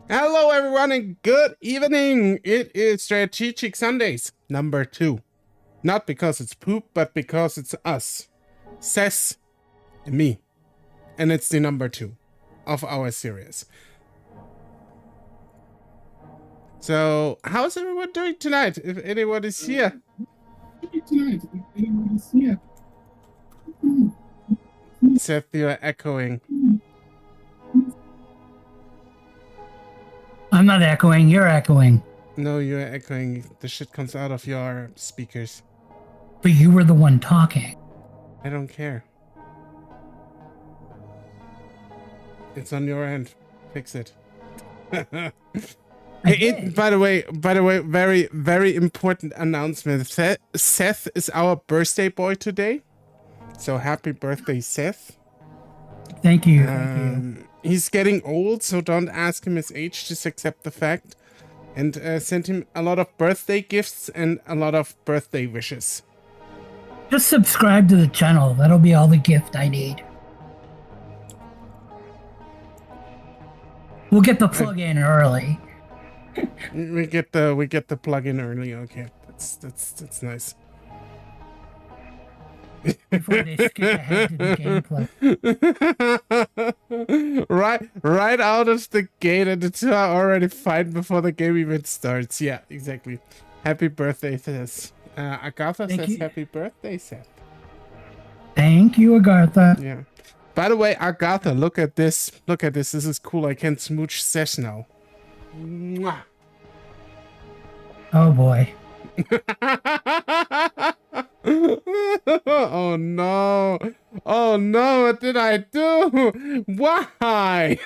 Hello, everyone, and good evening. It is Strategic Sundays, number 2. Not because it's poop, but because it's us. Seth and me. And it's the number 2 of our series. So, how's everyone doing tonight? If anyone is here. Seth, you're echoing. I'm not echoing, you're echoing. No, you're echoing. The shit comes out of your speakers. But you were the one talking. I don't care. It's on your end. Fix it. By the way, very, very important announcement. Seth is our birthday boy today. So happy birthday, Seth. Thank you. Thank you. He's getting old, so don't ask him his age, just accept the fact. And send him a lot of birthday gifts and a lot of birthday wishes. Just subscribe to the channel. That'll be all the gift I need. We'll get the plug-in early. We get the plug-in early. Okay, that's nice. Before they skip ahead to the gameplay. right out of the gate, and it's already fine before the game even starts. Yeah, exactly. Happy birthday, Seth. Agatha says happy birthday, Seth. Thank you, Agatha. Yeah. By the way, Agatha, look at this. Look at this. This is cool. I can smooch Seth now. Mwah. Oh boy. Oh no. Oh no, what did I do? Why?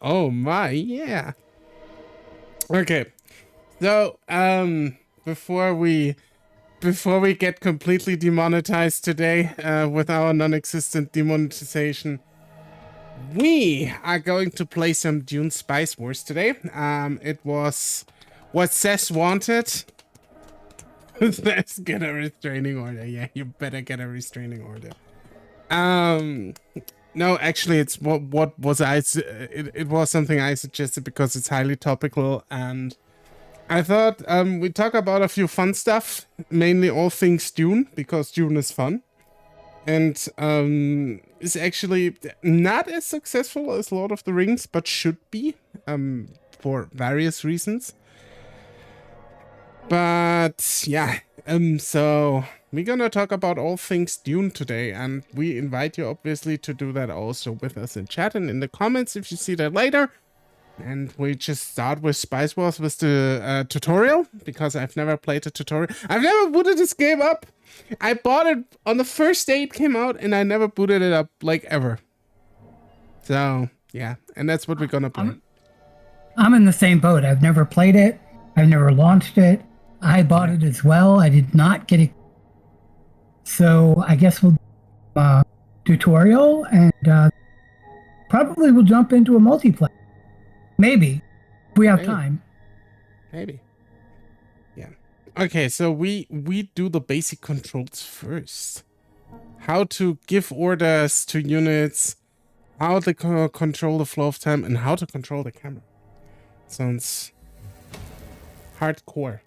Oh my, yeah. Okay. So, before we get completely demonetized today, with our non-existent demonetization, we are going to play some Dune Spice Wars today. It was what Seth wanted. Let's get a restraining order. Yeah, you better get a restraining order. No, actually, it's what was it was something I suggested because it's highly topical, and I thought we talk about a few fun stuff, mainly all things Dune, because Dune is fun, and is actually not as successful as Lord of the Rings, but should be, for various reasons. But yeah, so we're gonna talk about all things Dune today, and we invite you obviously to do that also with us in chat and in the comments if you see that later. And we just start with Spice Wars with the tutorial, because I've never played a tutorial. I've never booted this game up. I bought it on the first day it came out, and I never booted it up, like, ever. So yeah, and that's what we're gonna play. I'm in the same boat. I've never played it. I've never launched it. I bought it as well. I did not get it. So I guess we'll do tutorial, and probably we'll jump into a multiplayer. Maybe. If we have time. Maybe. Yeah. Okay, so we do the basic controls first. How to give orders to units, how to control the flow of time, and how to control the camera. Sounds hardcore.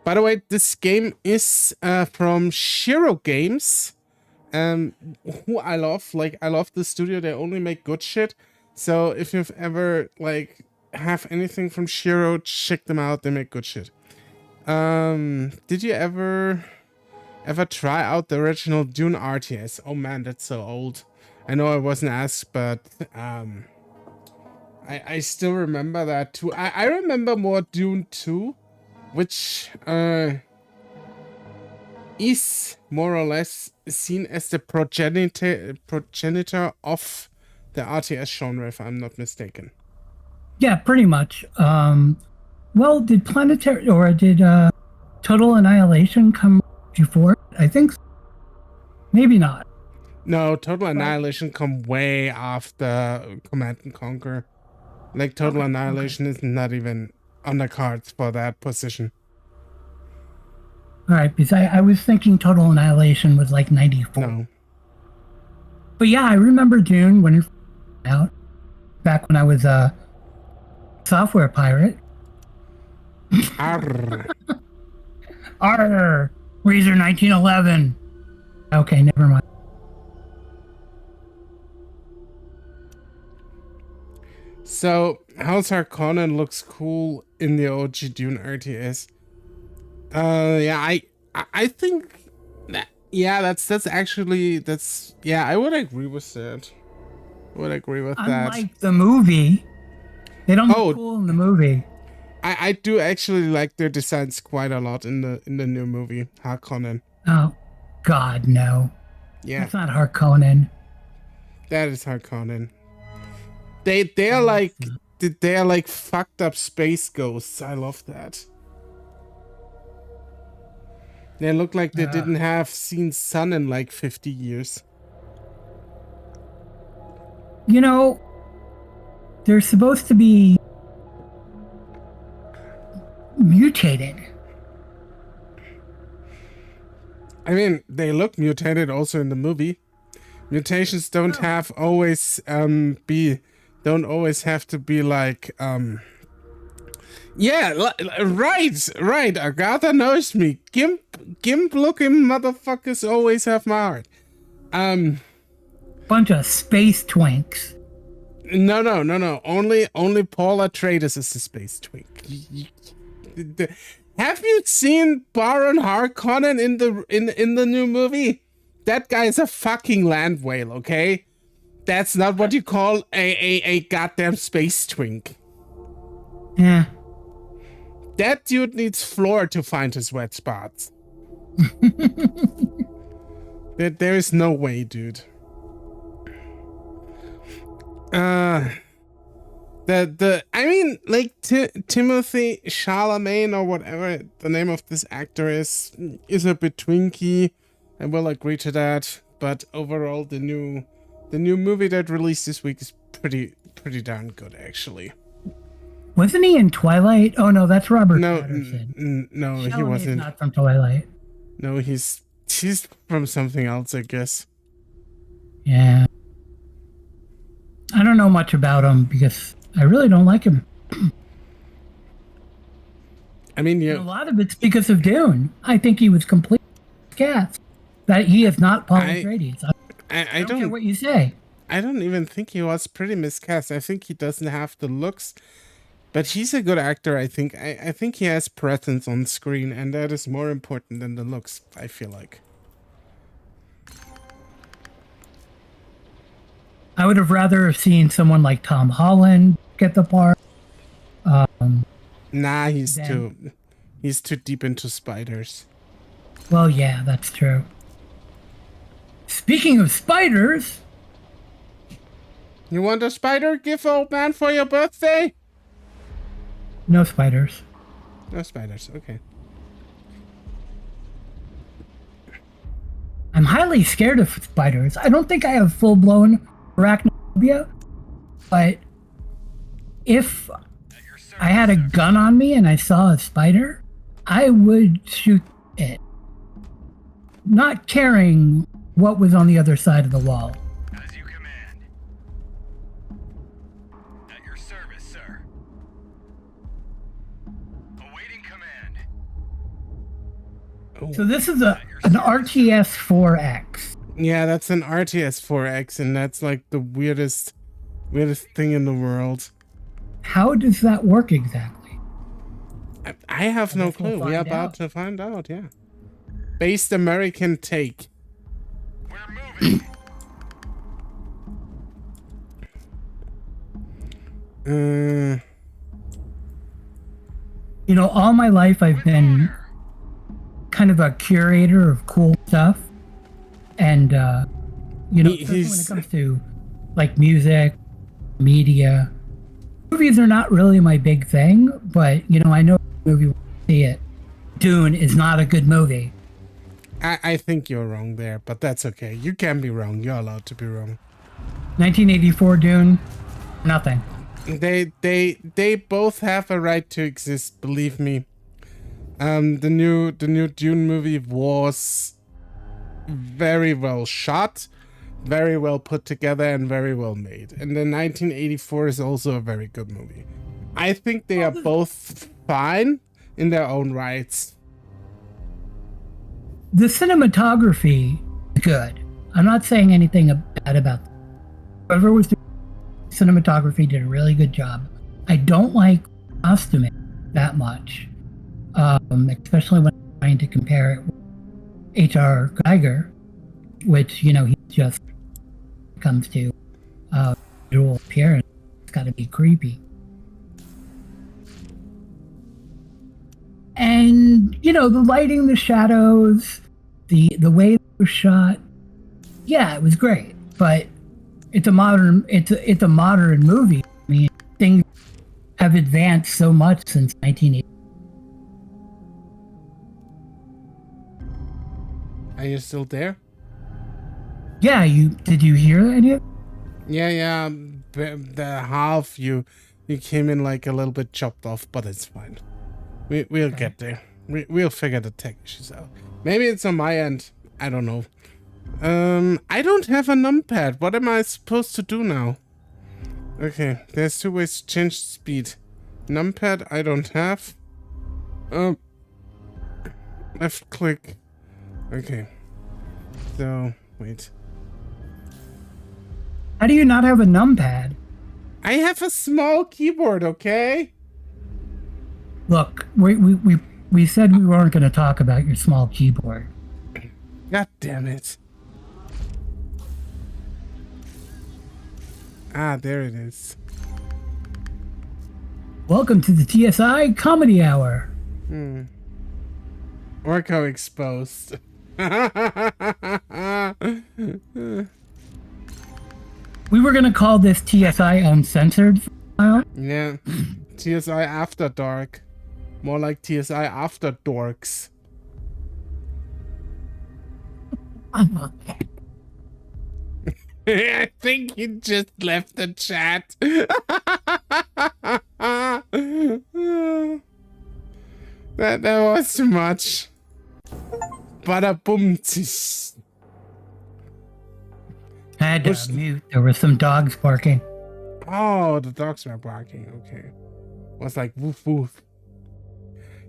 By the way, this game is from Shiro Games, who I love. Like, I love the studio. They only make good shit. So if you've ever like have anything from Shiro, check them out. They make good shit. Did you ever try out the original Dune RTS? Oh man, that's so old. I know I wasn't asked, but I still remember that too. I remember more Dune 2, which is more or less seen as the progenitor of the RTS genre, if I'm not mistaken. Yeah, pretty much. Well, did Planetary or did Total Annihilation come before? I think so. Maybe not. No, Total Annihilation come way after Command and Conquer. Like, Total Annihilation is not even on the cards for that position. All right, because I was thinking Total Annihilation was like 94. No. But yeah, I remember Dune when it came out, back when I was a software pirate. Arr. Arr! Weezer 1911. Okay, never mind. So, House Harkonnen looks cool in the OG Dune RTS. Yeah, I think that, yeah, that's actually, yeah, I would agree with that. I would agree with that. Unlike the movie, they don't look cool in the movie. I do actually like their designs quite a lot in the new movie, Harkonnen. Oh, God, no. Yeah. That's not Harkonnen. That is Harkonnen. They're like fucked up space ghosts. I love that. They look like they didn't have seen sun in like 50 years. You know, they're supposed to be mutated. I mean, they look mutated also in the movie. Mutations don't have always don't always have to be like yeah, right. Agatha knows me. Gimp looking motherfuckers always have my heart. Bunch of space twinks. No. Only Paula Atreides is the space twink. Have you seen Baron Harkonnen in the new movie? That guy is a fucking land whale, okay? That's not what you call a goddamn space twink. Yeah. That dude needs floor to find his wet spots. There is no way, dude. I mean, like Timothy Chalamet or whatever the name of this actor is a bit twinky. I will agree to that. But overall, the new movie that released this week is pretty darn good, actually. Wasn't he in Twilight? Oh no, that's Robert No, Pattinson. No, Chalamet's he wasn't. Not from Twilight. No, he's from something else, I guess. Yeah. I don't know much about him because I really don't like him. I mean, a lot of it's because of Dune. I think he was completely cast. That he is not Paul Atreides. I don't care what you say. I don't even think he was pretty miscast. I think he doesn't have the looks, but he's a good actor. I think. I think he has presence on screen, and that is more important than the looks, I feel like. I would have rather seen someone like Tom Holland get the part. Nah, he's too deep into spiders. Well, yeah, that's true. Speaking of spiders, you want a spider gift, old man, for your birthday? No spiders. No spiders. Okay. I'm highly scared of spiders. I don't think I have full-blown arachnophobia, but if I had a gun on me and I saw a spider, I would shoot it, not caring what was on the other side of the wall. As you command. At your service, sir. Awaiting command. Oh. So this is an RTS-4X. Yeah, that's an RTS-4X, and that's like the weirdest thing in the world. How does that work exactly? I have no clue. We're about to find out, yeah. Based American take. We're moving. You know, all my life I've been kind of a curator of cool stuff. And, you know, especially when it comes to, like, music, media, movies are not really my big thing, but, you know, I know the movie when I see it. Dune is not a good movie. I think you're wrong there, but that's okay. You can be wrong. You're allowed to be wrong. 1984 Dune, nothing. They both have a right to exist, believe me. The new Dune movie was very well shot, very well put together and very well made. And then 1984 is also a very good movie. I think they are both fine in their own rights. The cinematography is good. I'm not saying anything bad about it. Whoever was doing cinematography did a really good job. I don't like costuming that much, especially when I'm trying to compare it with H.R. Geiger, which, you know, he just comes to visual appearance. It's got to be creepy. And, you know, the lighting, the shadows, the way it was shot, yeah, it was great. But it's a modern movie. I mean, things have advanced so much since 1980. Are you still there? Yeah, did you hear any of it? Yeah. The half you came in like a little bit chopped off, but it's fine. We'll get there. We'll figure the tech issues out. Maybe it's on my end. I don't know. I don't have a numpad. What am I supposed to do now? Okay, there's 2 ways to change speed. Numpad I don't have. Left click. Okay. So, wait. How do you not have a numpad? I have a small keyboard, okay? Look, we said we weren't going to talk about your small keyboard. God damn it. Ah, there it is. Welcome to the TSI Comedy Hour. Orco exposed. We were going to call this TSI Uncensored for a while. Yeah. TSI After Dark. More like TSI After Dorks. I think he just left the chat. that was too much. Bada boom. I had to mute. There were some dogs barking. Oh, the dogs were barking. Okay. Was like woof woof.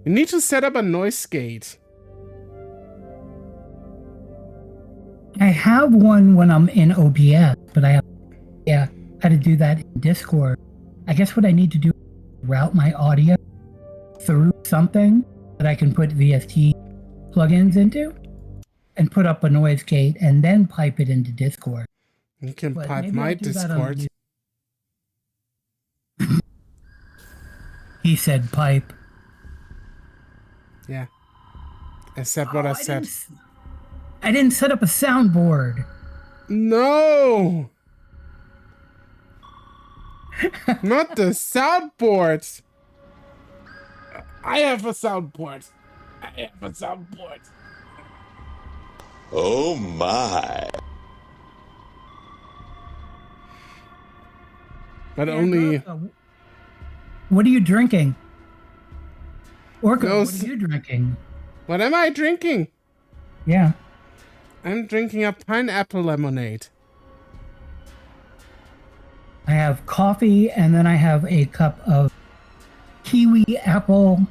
You need to set up a noise gate. I have one when I'm in OBS, but I have how to do that in Discord. I guess what I need to do is route my audio through something that I can put VST plugins into and put up a noise gate and then pipe it into Discord. You can But pipe maybe my I'll do that on Discord. He said pipe. Yeah. I said what I said. I didn't set up a soundboard. No! Not the soundboard! I have a soundboard. Oh my. But only... What are you drinking? Orco, No, what are you drinking? What am I drinking? Yeah. I'm drinking a pineapple lemonade. I have coffee and then I have a cup of kiwi apple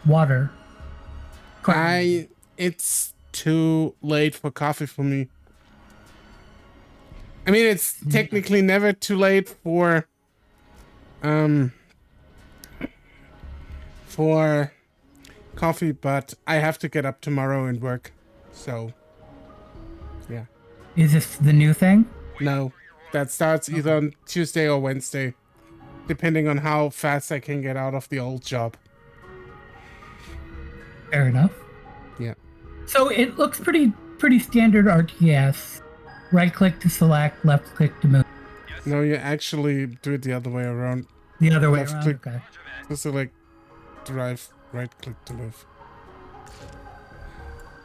water. It's too late for coffee for me. I mean, it's technically never too late for coffee, but I have to get up tomorrow and work. So, yeah. Is this the new thing? No, that starts either on Tuesday or Wednesday, depending on how fast I can get out of the old job. Fair enough. Yeah. So it looks pretty standard RTS. Right click to select, left click to move. No, you actually do it the other way around. The other way Left around. click. Okay. To select, drive, right click to move.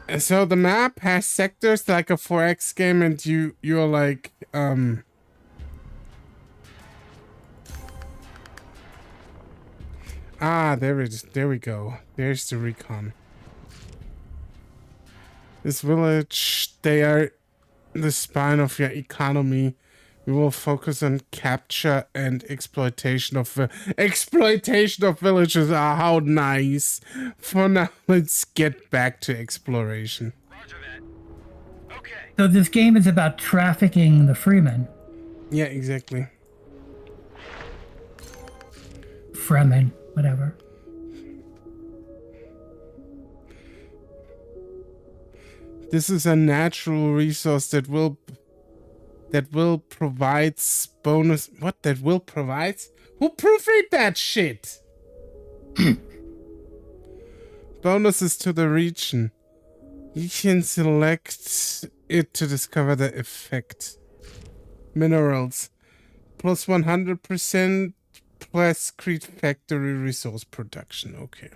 And so the map has sectors like a 4X game, and you're like there it is. There we go. There's the recon. This village, they are the spine of your economy. We will focus on capture and exploitation of villages. Ah, how nice. For now, let's get back to exploration. Roger that. Okay. So this game is about trafficking the Freeman. Yeah, exactly. Fremen, whatever. This is a natural resource that will provide bonus. What, that will provide? Who proofread that shit? Bonuses to the region. You can select it to discover the effect. Minerals. Plus 100% plus Crete factory resource production. Okay.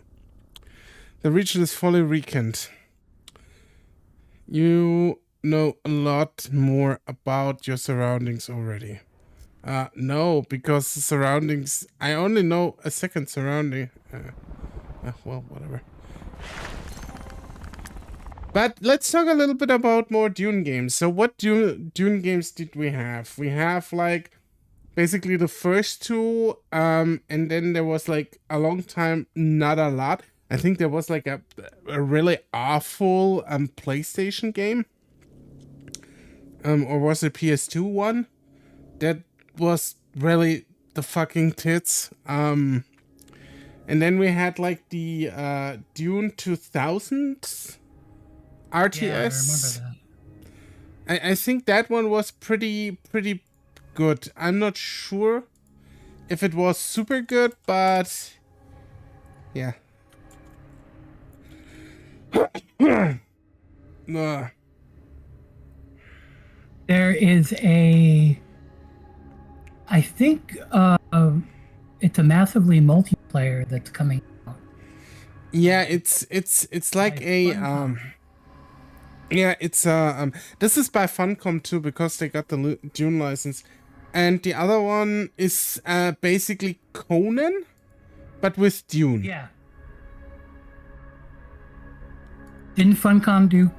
The region is fully reckoned. You know a lot more about your surroundings already. No, because the surroundings... I only know a second surrounding. Well, whatever. But let's talk a little bit about more Dune games. So what Dune games did we have? We have, like, basically the first two, and then there was, like, a long time, not a lot. I think there was, like, a really awful PlayStation game. Or was it PS2 one? That was really the fucking tits. And then we had, like, the Dune 2000 RTS. Yeah, I remember that. I think that one was pretty good. I'm not sure if it was super good, but yeah. There is I think it's a massively multiplayer that's coming out. Yeah, it's like a yeah, it's this is by Funcom too, because they got the Dune license, and the other one is basically Conan, but with Dune. Yeah. Didn't Funcom do?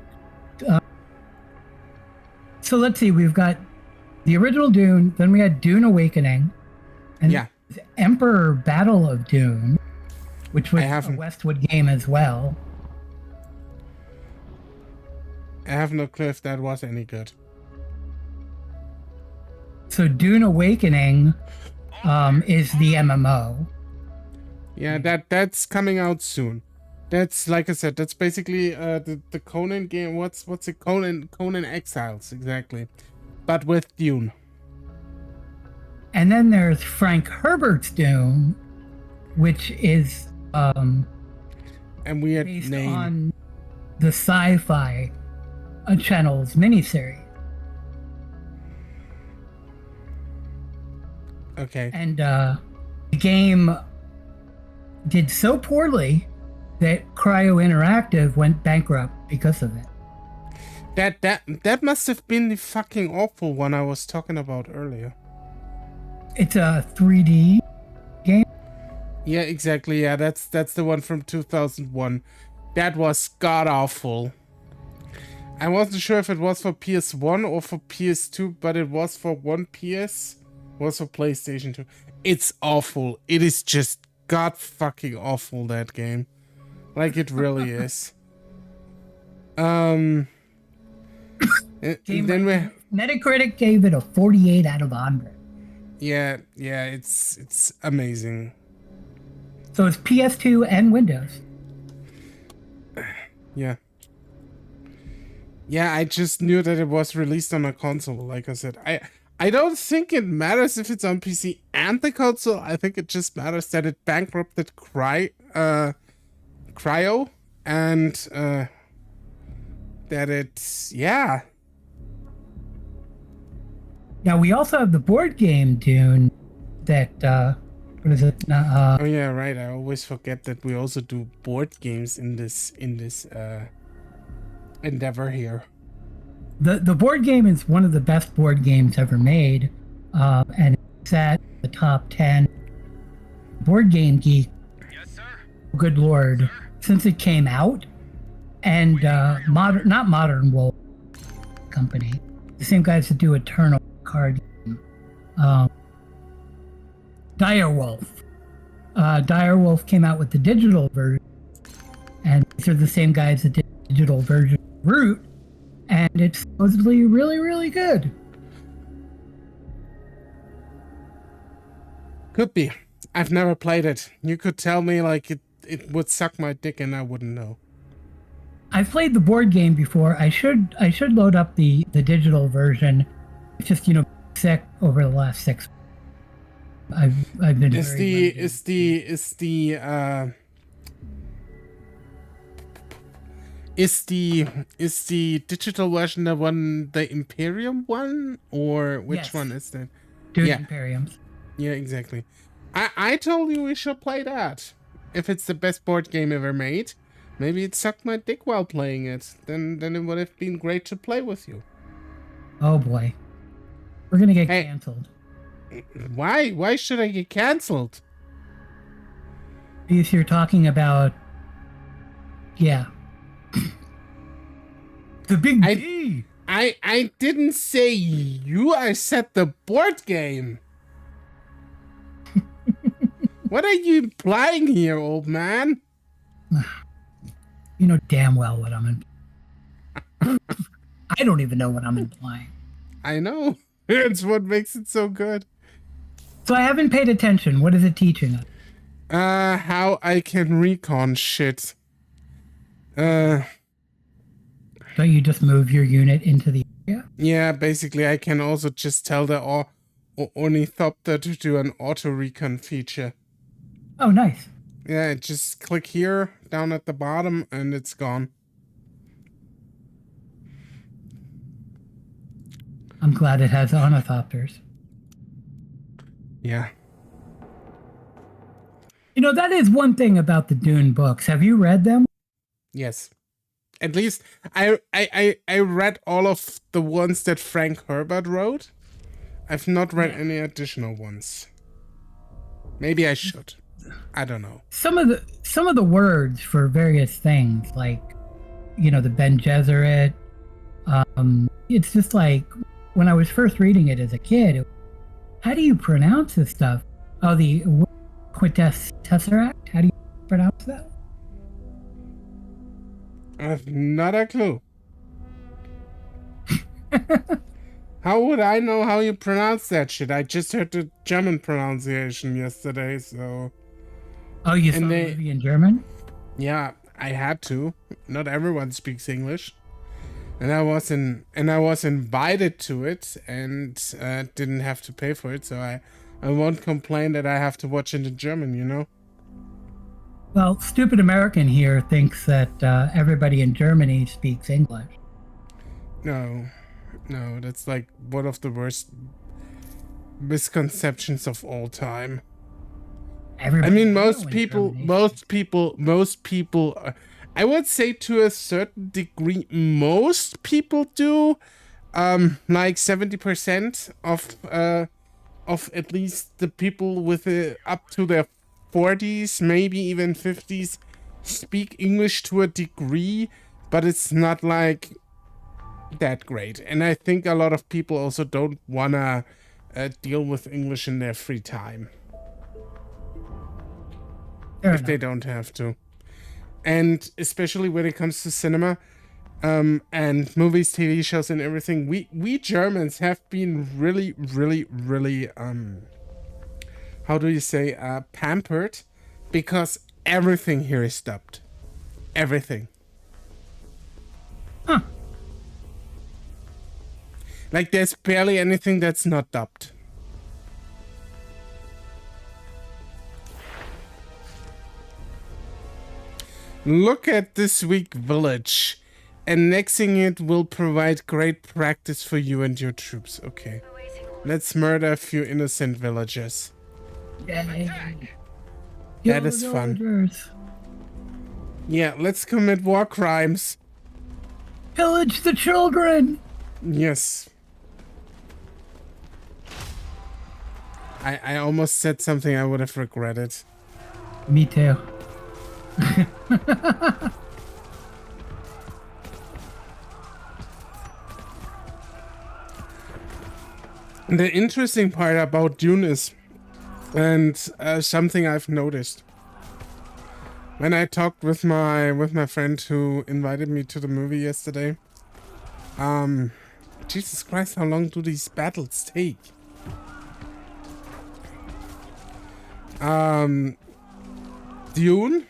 So let's see. We've got the original Dune, then we had Dune Awakening, and yeah, Emperor Battle of Dune, which was a Westwood game as well. I have no clue if that was any good. So Dune Awakening is the MMO. Yeah, that's coming out soon. That's, like I said, that's basically the Conan game. What's it? Conan Exiles, exactly, but with Dune. And then there's Frank Herbert's Dune, which is and weird based name on the Sci-Fi Channel's miniseries. Okay. And the game did so poorly that Cryo Interactive went bankrupt because of it. That must have been the fucking awful one I was talking about earlier. It's a 3D game. Yeah, exactly. Yeah, that's the one from 2001. That was god awful. I wasn't sure if it was for PS1 or for PS2, but it was for one PS. It was for PlayStation 2. It's awful. It is just god fucking awful, that game. Like, it really is. And then Metacritic gave it a 48 out of 100. Yeah, it's amazing. So it's PS2 and Windows. Yeah. Yeah, I just knew that it was released on a console, like I said. I don't think it matters if it's on PC and the console. I think it just matters that it bankrupted Cryo and that it's, yeah. Now we also have the board game Dune that what is it? Oh yeah, right. I always forget that we also do board games in this endeavor here. The board game is one of the best board games ever made, and it's at the top 10 Board Game Geek. Yes, sir. Good lord, Sir? since it came out, and not Modern Wolf Company. the same guys that do Eternal card game. Direwolf. Direwolf came out with the digital version, and these are the same guys that did the digital version of Root, and it's supposedly really, really good. Could be. I've never played it. You could tell me like it would suck my dick and I wouldn't know. I've played the board game before. I should load up the digital version. It's just sick over the last 6 months. I've been Is the digital version the Imperium one, or which Yes. one is that? Dune Yeah. Imperiums. Yeah, exactly. I told you we should play that. If it's the best board game ever made, maybe it sucked my dick while playing it. Then it would have been great to play with you. Oh boy, we're gonna get Hey. canceled Why? Why should I get cancelled? because you're talking about the big D. I didn't say you. I said the board game. What are you implying here, old man? You know damn well what I'm in. I don't even know what I'm implying. I know. It's what makes it so good. So I haven't paid attention. What is it teaching us? How I can recon shit. So you just move your unit into the area? Yeah, basically I can also just tell the Ornithopter to do an auto recon feature. Oh, nice. Yeah, just click here, down at the bottom, and it's gone. I'm glad it has ornithopters. Yeah. That is one thing about the Dune books. Have you read them? Yes. At least I read all of the ones that Frank Herbert wrote. I've not read any additional ones. Maybe I should. I don't know. Some of the words for various things, like the Ben Gesserit. It's just like when I was first reading it as a kid. How do you pronounce this stuff? Oh, the Tesseract. How do you pronounce that? I have not a clue. How would I know how you pronounce that shit? I just heard the German pronunciation yesterday, so... Oh, you saw the movie in German? Yeah, I had to. Not everyone speaks English. And I was invited to it and didn't have to pay for it, so I won't complain that I have to watch it in German, Well, stupid American here thinks that everybody in Germany speaks English. No, that's like one of the worst misconceptions of all time. Everybody I mean, knows most in people, Germany. I would say to a certain degree, most people do, like 70% of at least the people with up to their 40s, maybe even 50s, speak English to a degree, but it's not like that great. And I think a lot of people also don't wanna deal with English in their free time. If they don't have to. And especially when it comes to cinema, and movies, TV shows, and everything, we Germans have been really, how do you say, pampered, because everything here is dubbed. Everything. Huh. Like, there's barely anything that's not dubbed. Look at this weak village. Annexing it will provide great practice for you and your troops. Okay. Let's murder a few innocent villagers. Yay. That is fun. Yeah, let's commit war crimes. Pillage the children! Yes. I almost said something I would have regretted. Me too. The interesting part about Dune is, and something I've noticed when I talked with my friend who invited me to the movie yesterday. Jesus Christ, how long do these battles take? Dune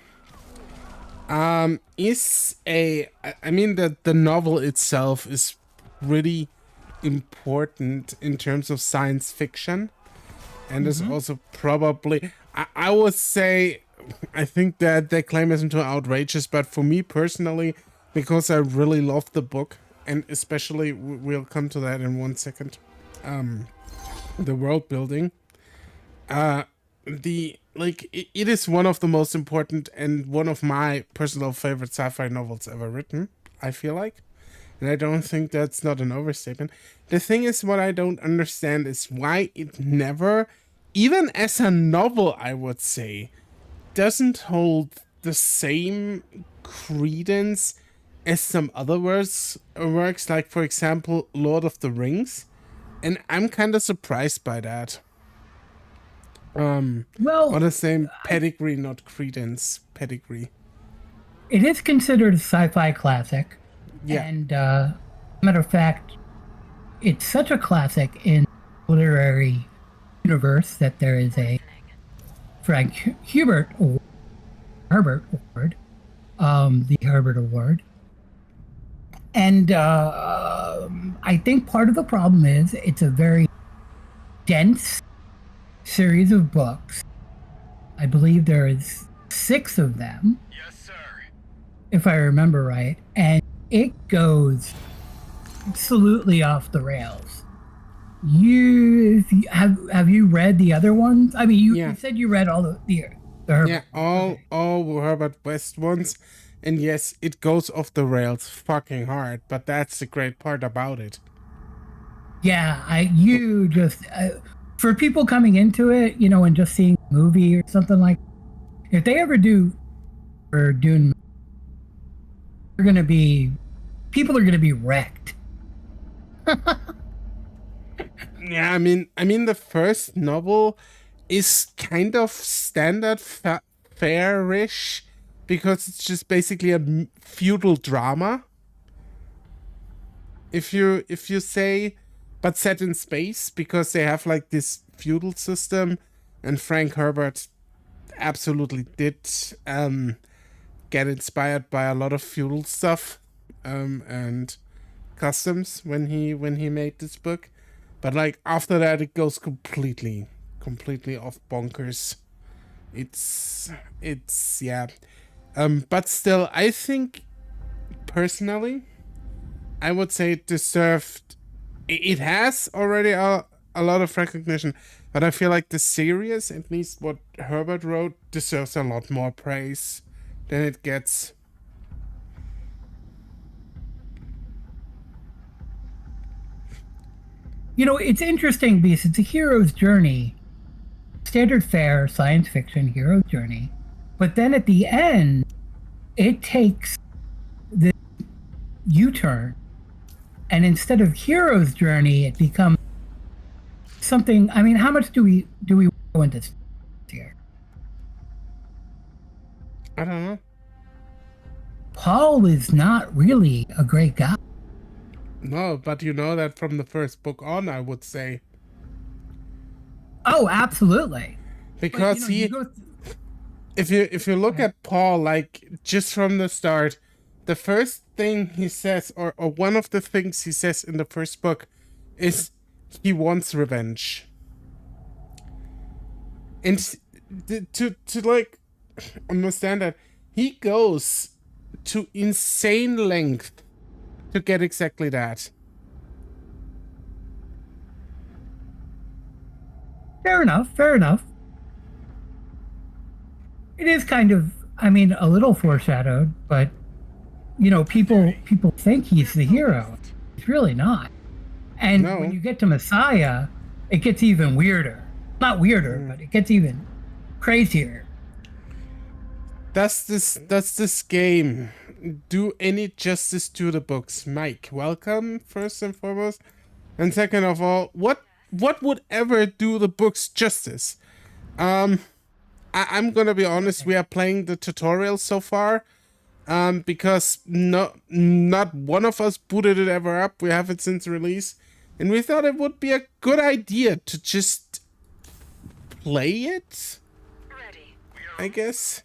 is I mean the novel itself is pretty important in terms of science fiction, and is also probably I would say, I think that their claim isn't too outrageous, but for me personally, because I really love the book, and especially we'll come to that in 1 second, the world building, it is one of the most important and one of my personal favorite sci-fi novels ever written, I feel like. And I don't think that's not an overstatement. The thing is, what I don't understand is why it never, even as a novel, I would say, doesn't hold the same credence as some other works, like, for example, Lord of the Rings. And I'm kind of surprised by that. Well, Or the same pedigree, not credence, pedigree. it is considered a sci-fi classic. Yeah. And matter of fact, it's such a classic in literary universe that there is a Frank Herbert Award, the Herbert Award. And I think part of the problem is it's a very dense series of books. I believe there is 6 of them, Yes, sir. if I remember right, and it goes absolutely off the rails. Have you read the other ones? I mean, you said you read all the Herbert. Yeah, all Herbert West ones. And yes, it goes off the rails fucking hard, but that's the great part about it. Yeah, for people coming into it, and just seeing a movie or something like, if they ever do or Dune, people are gonna be wrecked. Yeah, I mean, the first novel is kind of standard fairish, because it's just basically a feudal drama. If you say, but set in space, because they have like this feudal system, and Frank Herbert absolutely did get inspired by a lot of feudal stuff and customs when he made this book. But like after that, it goes completely off bonkers. It's yeah. But still, I think personally, I would say it deserved. It has already a lot of recognition, but I feel like the series, at least what Herbert wrote, deserves a lot more praise than it gets. It's interesting because it's a hero's journey, standard fare science fiction hero's journey, but then at the end, it takes the U-turn, and instead of hero's journey, it becomes something. I mean, how much do we go into this here? I don't know. Paul is not really a great guy. No, but you know that from the first book on, I would say. Oh, absolutely. Because but, if you look at Paul, like, just from the start, the first thing he says, or one of the things he says in the first book, is he wants revenge. And to like understand that, he goes to insane length to get exactly that. Fair enough. It is kind of, a little foreshadowed, but people think he's the hero. He's really not. And when you get to Messiah, it gets even weirder. Not weirder, but it gets even crazier. Does this game do any justice to the books? Mike, welcome, first and foremost. And second of all, what what would ever do the books justice? I'm gonna be honest, we are playing the tutorial so far. Because not one of us booted it ever up. We have it since release. And we thought it would be a good idea to just play it. Ready. I guess.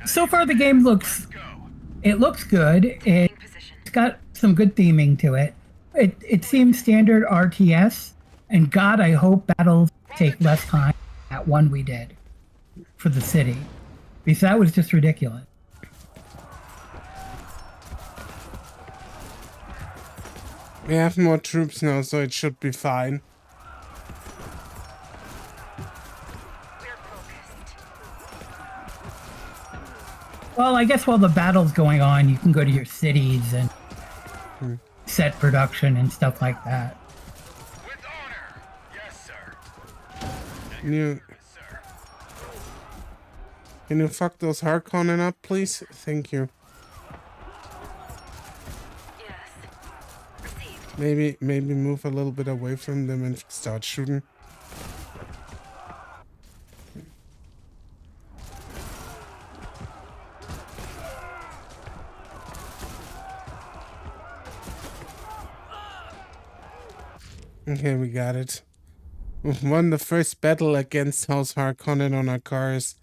So far, the game looks good. It's got some good theming to it. It seems standard RTS, and God, I hope battles take less time than that one we did for the city, because that was just ridiculous. We have more troops now, so it should be fine. We're focused. Well, I guess while the battle's going on, you can go to your cities and set production and stuff like that. With honor. Yes, sir. Sir. Can you fuck those Harkonnen up, please? Thank you. Yes. Received. Maybe move a little bit away from them and start shooting. Okay, we got it. We've won the first battle against House Harkonnen on our cars.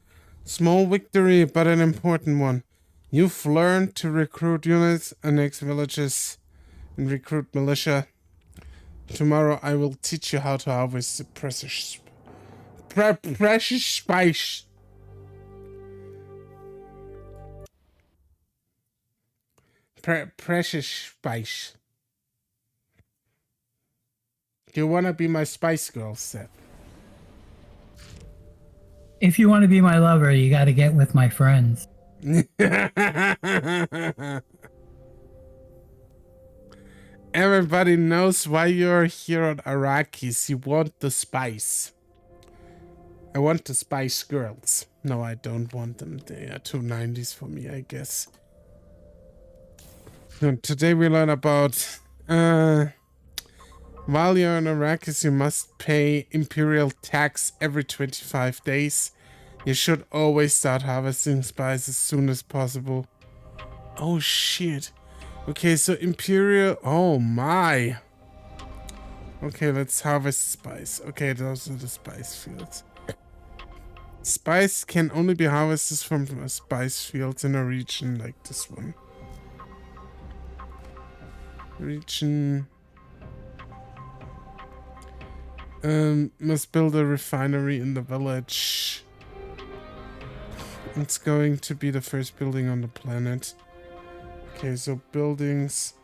Small victory, but an important one. You've learned to recruit units, annex villages, and recruit militia. Tomorrow I will teach you how to harvest the precious spice. Precious spice. Do you want to be my spice girl, Seth? If you want to be my lover, you got to get with my friends. Everybody knows why you're here on Arrakis. You want the spice. I want the spice girls. No, I don't want them. They are too 90s for me, I guess. So today we learn about... While you're on Arrakis, you must pay imperial tax every 25 days. You should always start harvesting spice as soon as possible. Oh shit. Okay, so imperial... Oh my. Okay, let's harvest spice. Okay, those are the spice fields. Spice can only be harvested from spice fields in a region like this one. Region... must build a refinery in the village. It's going to be the first building on the planet. Okay, so buildings.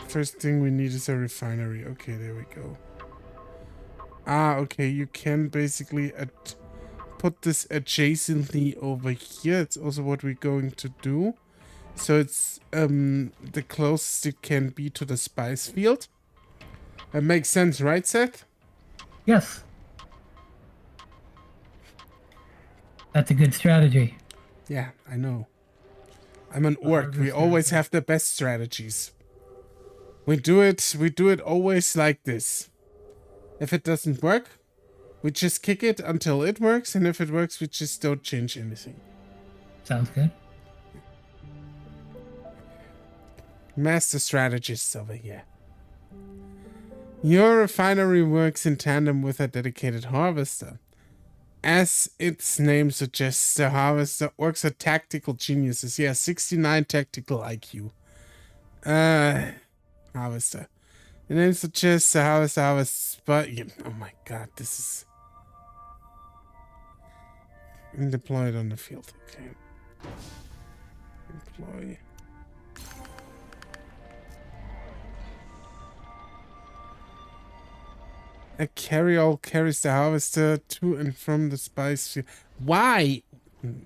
First thing we need is a refinery. Okay, there we go. Ah, okay, you can basically put this adjacently over here. It's also what we're going to do. So it's the closest it can be to the spice field. That makes sense, right, Seth? Yes. That's a good strategy. Yeah, I know. I'm an orc. We always have the best strategies. We do it always like this. If it doesn't work, we just kick it until it works, and if it works, we just don't change anything. Sounds good. Master strategists over here. Your refinery works in tandem with a dedicated harvester. As its name suggests, the harvester orcs are tactical geniuses. Yeah, 69 tactical IQ. Harvester. The name suggests the harvester harvests, but oh my god, this is... And deploy it on the field. Okay. Deploy. A carryall carries the harvester to and from the spice field. Why?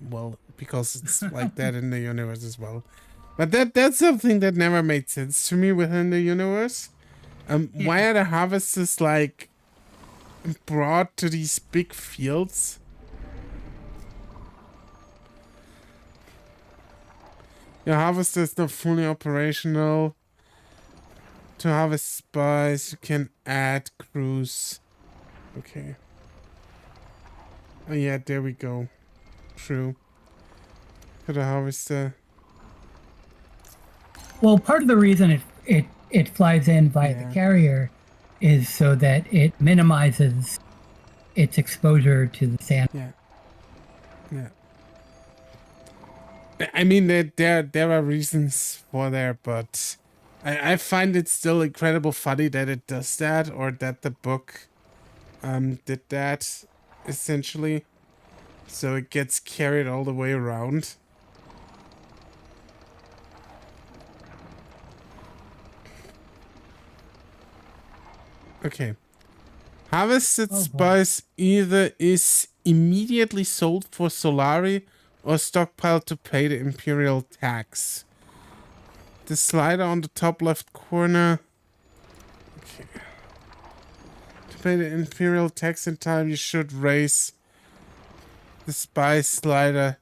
Well, because it's like that in the universe as well. But that's something that never made sense to me within the universe. Why are the harvesters like brought to these big fields? Your harvester is not fully operational. To harvest spice, you can add crews. Okay. Oh yeah, there we go. True. Could have harvested. Well, part of the reason it flies in via Yeah. the carrier is so that it minimizes its exposure to the sand. Yeah. Yeah. I mean, there are reasons for there, but I find it still incredible funny that it does that, or that the book did that, essentially. So it gets carried all the way around. Okay. Harvested Oh, boy. spice either is immediately sold for Solari or stockpiled to pay the Imperial tax. The slider on the top left corner. Okay. To pay the Imperial tax in time, you should raise the spice slider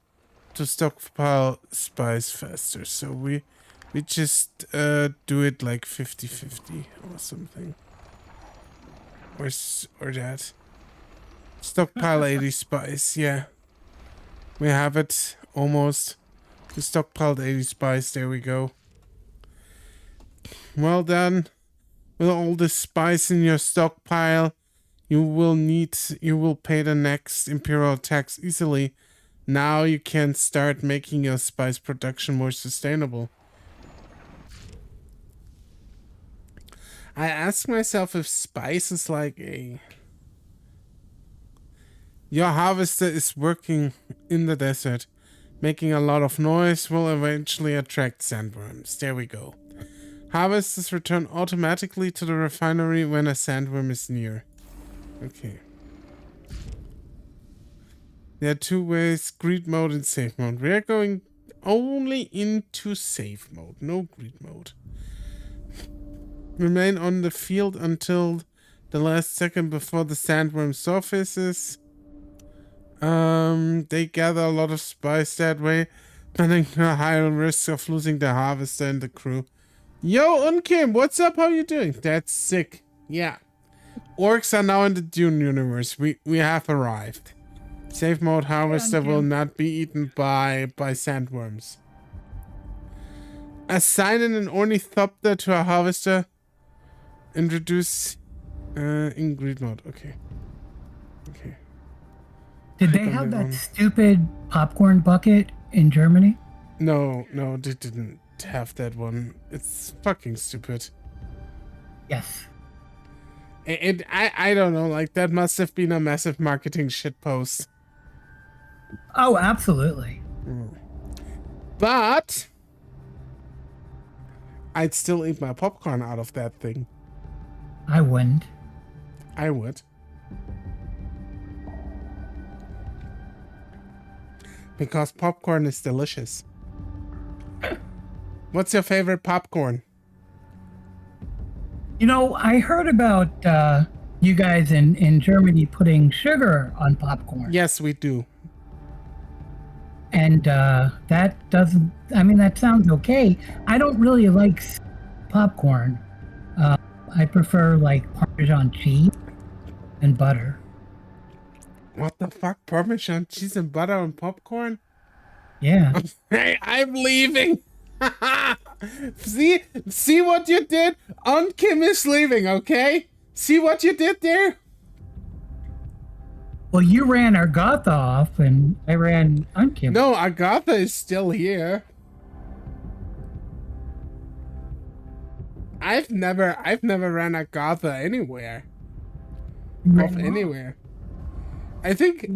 to stockpile spice faster. So we just do it like 50-50 or something. Or that. Stockpile 80 spice, yeah. We have it almost. We stockpiled 80 spice, there we go. Well done. With all the spice in your stockpile, you will pay the next Imperial tax easily. Now you can start making your spice production more sustainable. I ask myself if spice is like a... Your harvester is working in the desert. Making a lot of noise will eventually attract sandworms. There we go. Harvesters return automatically to the refinery when a sandworm is near. Okay. There are two ways, greed mode and safe mode. We are going only into safe mode, no greed mode. Remain on the field until the last second before the sandworm surfaces. They gather a lot of spice that way, running a higher risk of losing the harvester and the crew. Yo, Unkim, what's up? How you doing? That's sick. Yeah. Orcs are now in the Dune universe. We have arrived. Safe mode harvester will not be eaten by sandworms. Assign an ornithopter to a harvester. Introduce in greed mode. Okay. Okay. Did they have that stupid popcorn bucket in Germany? No, they didn't have that one. It's fucking stupid. Yes. I don't know, like that must have been a massive marketing shitpost. Oh, absolutely. But I'd still eat my popcorn out of that thing. I wouldn't. I would. Because popcorn is delicious. What's your favorite popcorn? You know, I heard about you guys in Germany putting sugar on popcorn. Yes, we do. And that doesn't, I mean, that sounds okay. I don't really like popcorn. I prefer like Parmesan cheese and butter. What the fuck? Parmesan cheese and butter on popcorn? Yeah. Hey, I'm leaving. See what you did? Unkim is leaving, okay? See what you did there? Well, you ran Argatha off and I ran Unkim. No, Agatha is still here. I've never ran Agatha anywhere. Off anywhere. I think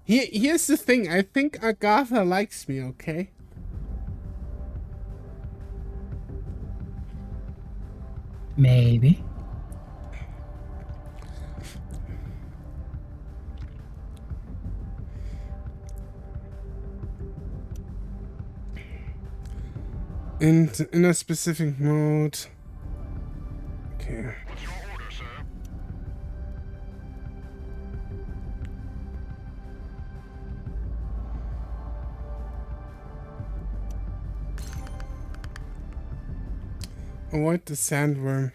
here's the thing. I think Agatha likes me, okay? Maybe. In a specific mode. Okay. What's your order, sir? Avoid the sandworm.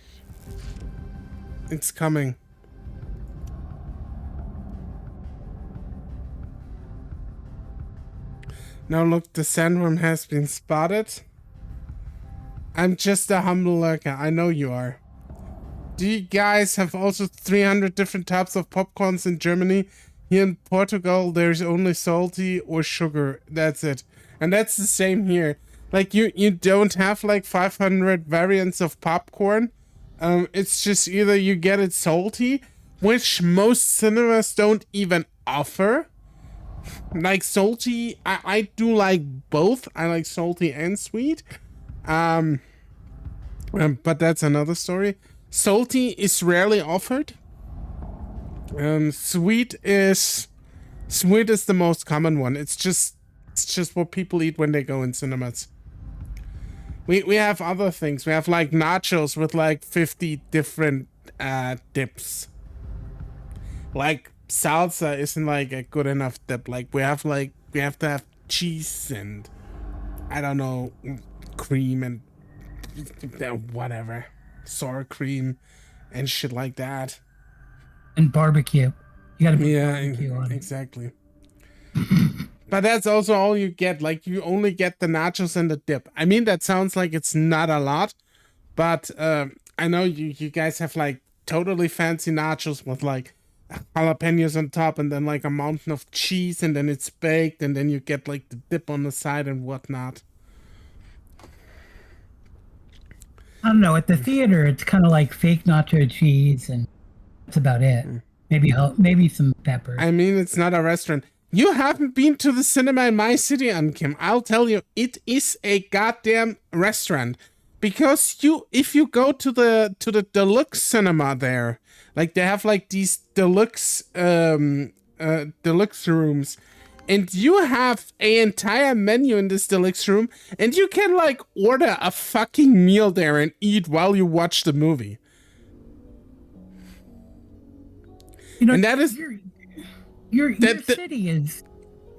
It's coming. Now look, the sandworm has been spotted. I'm just a humble lurker. I know you are. Do you guys have also 300 different types of popcorns in Germany? Here in Portugal, there's only salty or sugar. That's it. And that's the same here. Like, you don't have, like, 500 variants of popcorn. It's just either you get it salty, which most cinemas don't even offer. Like, salty, I do like both. I like salty and sweet. But that's another story. Salty is rarely offered. Sweet is the most common one. It's just what people eat when they go in cinemas. We have other things. We have like nachos with like 50 different dips. Like salsa isn't like a good enough dip. Like we have to have cheese and I don't know, cream and whatever, sour cream and shit like that. And barbecue. You gotta put barbecue on it. Exactly. But that's also all you get. Like, you only get the nachos and the dip. I mean, that sounds like it's not a lot, but I know you guys have like totally fancy nachos with like jalapenos on top and then like a mountain of cheese and then it's baked and then you get like the dip on the side and whatnot. I don't know. At the theater, it's kind of like fake nacho cheese, and that's about it. Maybe some peppers. I mean, it's not a restaurant. You haven't been to the cinema in my city, Kim. I'll tell you, it is a goddamn restaurant. Because if you go to the deluxe cinema there, like they have like these deluxe rooms, and you have an entire menu in this deluxe room, and you can like order a fucking meal there and eat while you watch the movie. You know, and that is your city is.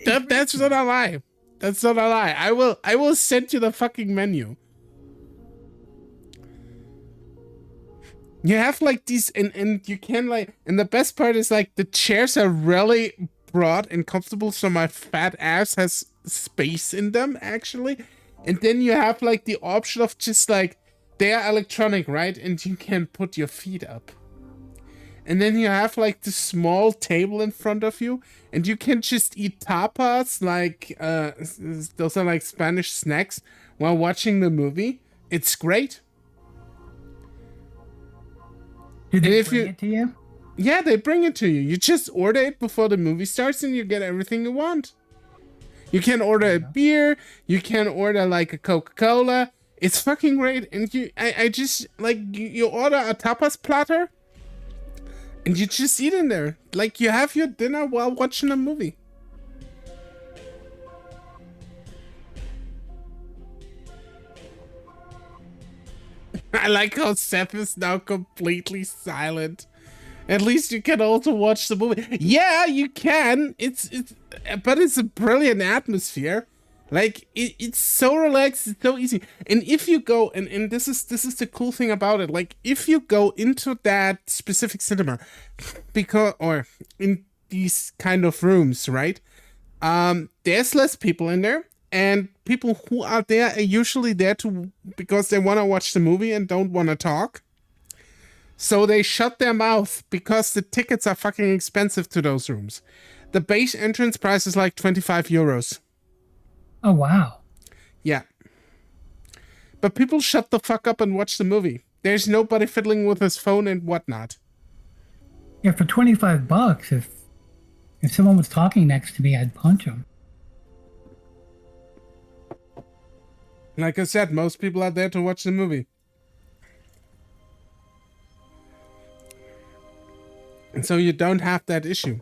That's not a lie. That's not a lie. I will send you the fucking menu. You have like these, and you can like, and the best part is like the chairs are really broad and comfortable, so my fat ass has space in them actually. And then you have like the option of just like, they are electronic, right? And you can put your feet up. And then you have like the small table in front of you, and you can just eat tapas, like those are like Spanish snacks, while watching the movie. It's great. Do they bring it to you? Yeah, they bring it to you. You just order it before the movie starts, and you get everything you want. You can order a beer. You can order like a Coca-Cola. It's fucking great. And I just like you order a tapas platter. And you just eat in there. Like, you have your dinner while watching a movie. I like how Seth is now completely silent. At least you can also watch the movie. Yeah, you can. But it's a brilliant atmosphere. Like, it's so relaxed, it's so easy. And if you go, and this is the cool thing about it, like, if you go into that specific cinema, or in these kind of rooms, right, there's less people in there, and people who are there are usually there because they want to watch the movie and don't want to talk. So they shut their mouth because the tickets are fucking expensive to those rooms. The base entrance price is like 25 euros. Oh, wow. Yeah. But people shut the fuck up and watch the movie. There's nobody fiddling with his phone and whatnot. Yeah, for $25, if someone was talking next to me, I'd punch them. Like I said, most people are there to watch the movie. And so you don't have that issue.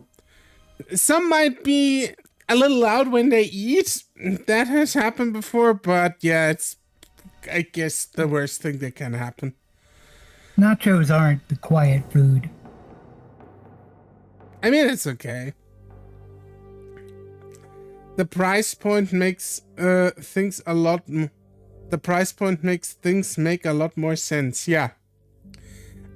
Some might be a little loud when they eat. That has happened before, but yeah, it's, I guess, the worst thing that can happen. Nachos aren't the quiet food. I mean, it's okay. The price point makes things a lot. The price point makes things make a lot more sense. Yeah.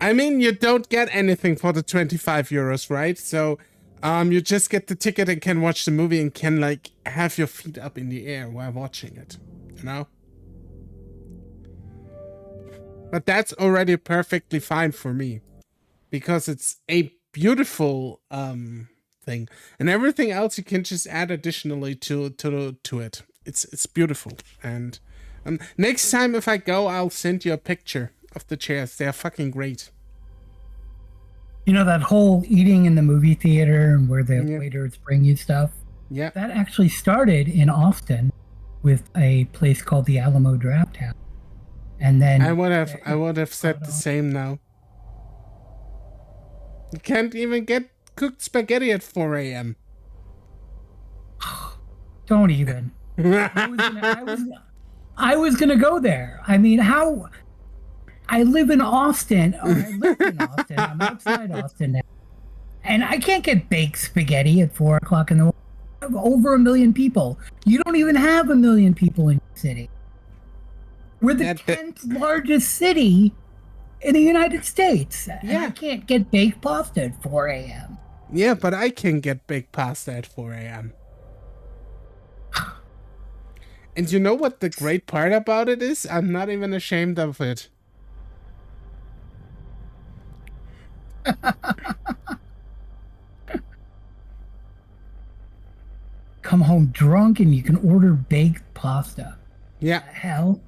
I mean, you don't get anything for the 25 euros, right? So You just get the ticket and can watch the movie and can like have your feet up in the air while watching it, you know? But that's already perfectly fine for me because it's a beautiful thing, and everything else you can just add additionally to it. It's beautiful. And next time if I go, I'll send you a picture of the chairs. They're fucking great. You know that whole eating in the movie theater and where the waiters bring you stuff? Yeah. That actually started in Austin with a place called the Alamo Draft House. And then I would have said the same now. You can't even get cooked spaghetti at 4 a.m. Don't even. I was gonna go there. I mean, how? I live in Austin. Or I lived in Austin. I'm outside Austin now, and I can't get baked spaghetti at 4 o'clock in the morning. I have over 1 million people. You don't even have 1 million people in the city. We're the 10th largest city in the United States. And I can't get baked pasta at 4 a.m. Yeah, but I can get baked pasta at 4 a.m. And you know what the great part about it is? I'm not even ashamed of it. Come home drunk and you can order baked pasta. Yeah. What the hell?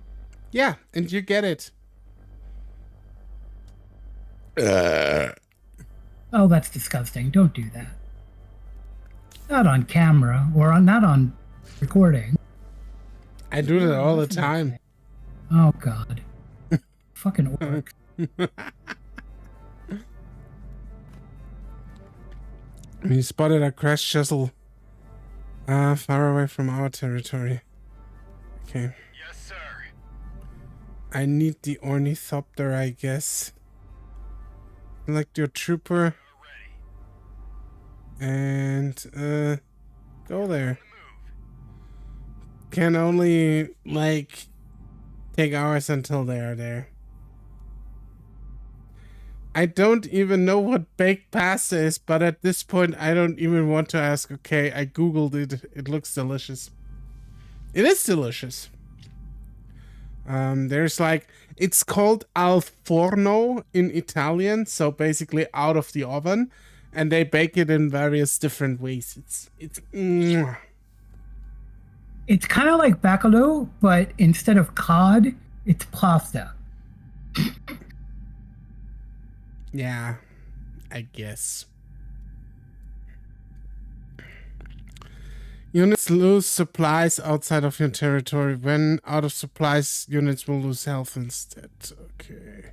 Yeah, and you get it. Oh, that's disgusting. Don't do that. Not on camera or not on recording. I do that all the time. Oh, God. Fucking orc. We spotted a crash shuttle far away from our territory. Okay. Yes, sir. I need the ornithopter, I guess. Select your trooper. And go there. Can only like take hours until they are there. I don't even know what baked pasta is, but at this point I don't even want to ask. Okay, I googled it. It looks delicious. It is delicious. There's like, it's called al forno in Italian, so basically out of the oven, and they bake it in various different ways. It's It's kind of like bacalhau, but instead of cod, it's pasta. Yeah, I guess. Units lose supplies outside of your territory. When out of supplies, units will lose health instead. Okay.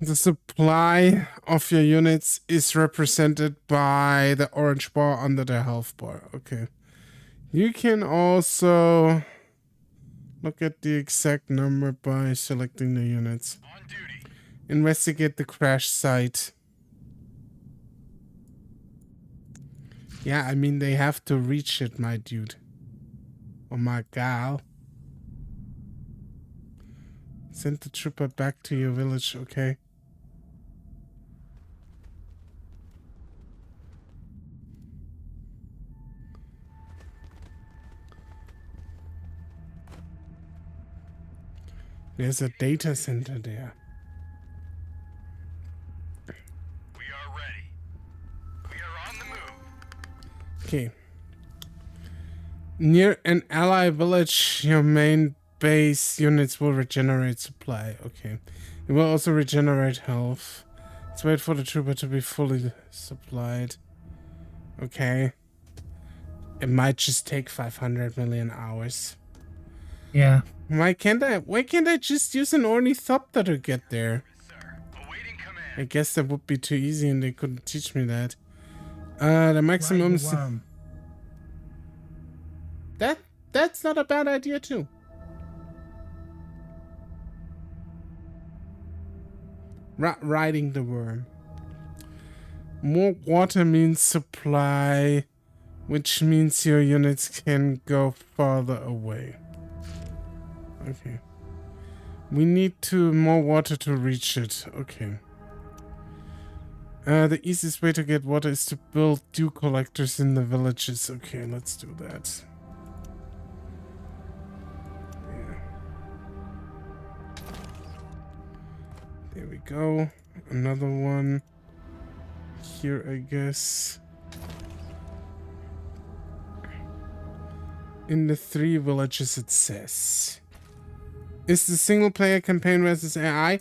The supply of your units is represented by the orange bar under the health bar. Okay. You can also look at the exact number by selecting the units. On duty. Investigate the crash site. Yeah, I mean, they have to reach it, my dude. Oh my gal. Send the trooper back to your village, okay? There's a data center there. We are ready. We are on the move. Okay. Near an ally village, your main base units will regenerate supply. Okay. It will also regenerate health. Let's wait for the trooper to be fully supplied. Okay. It might just take 500 million hours. Yeah. Why can't I just use an ornithopter to get there? Sir, awaiting command. I guess that would be too easy and they couldn't teach me that. The maximum... That's not a bad idea too. Riding the worm. More water means supply, which means your units can go farther away. Okay. We need more water to reach it. Okay. The easiest way to get water is to build dew collectors in the villages. Okay, let's do that. Yeah. There we go. Another one. Here, I guess. In the 3 villages, it says. Is the single player campaign versus AI?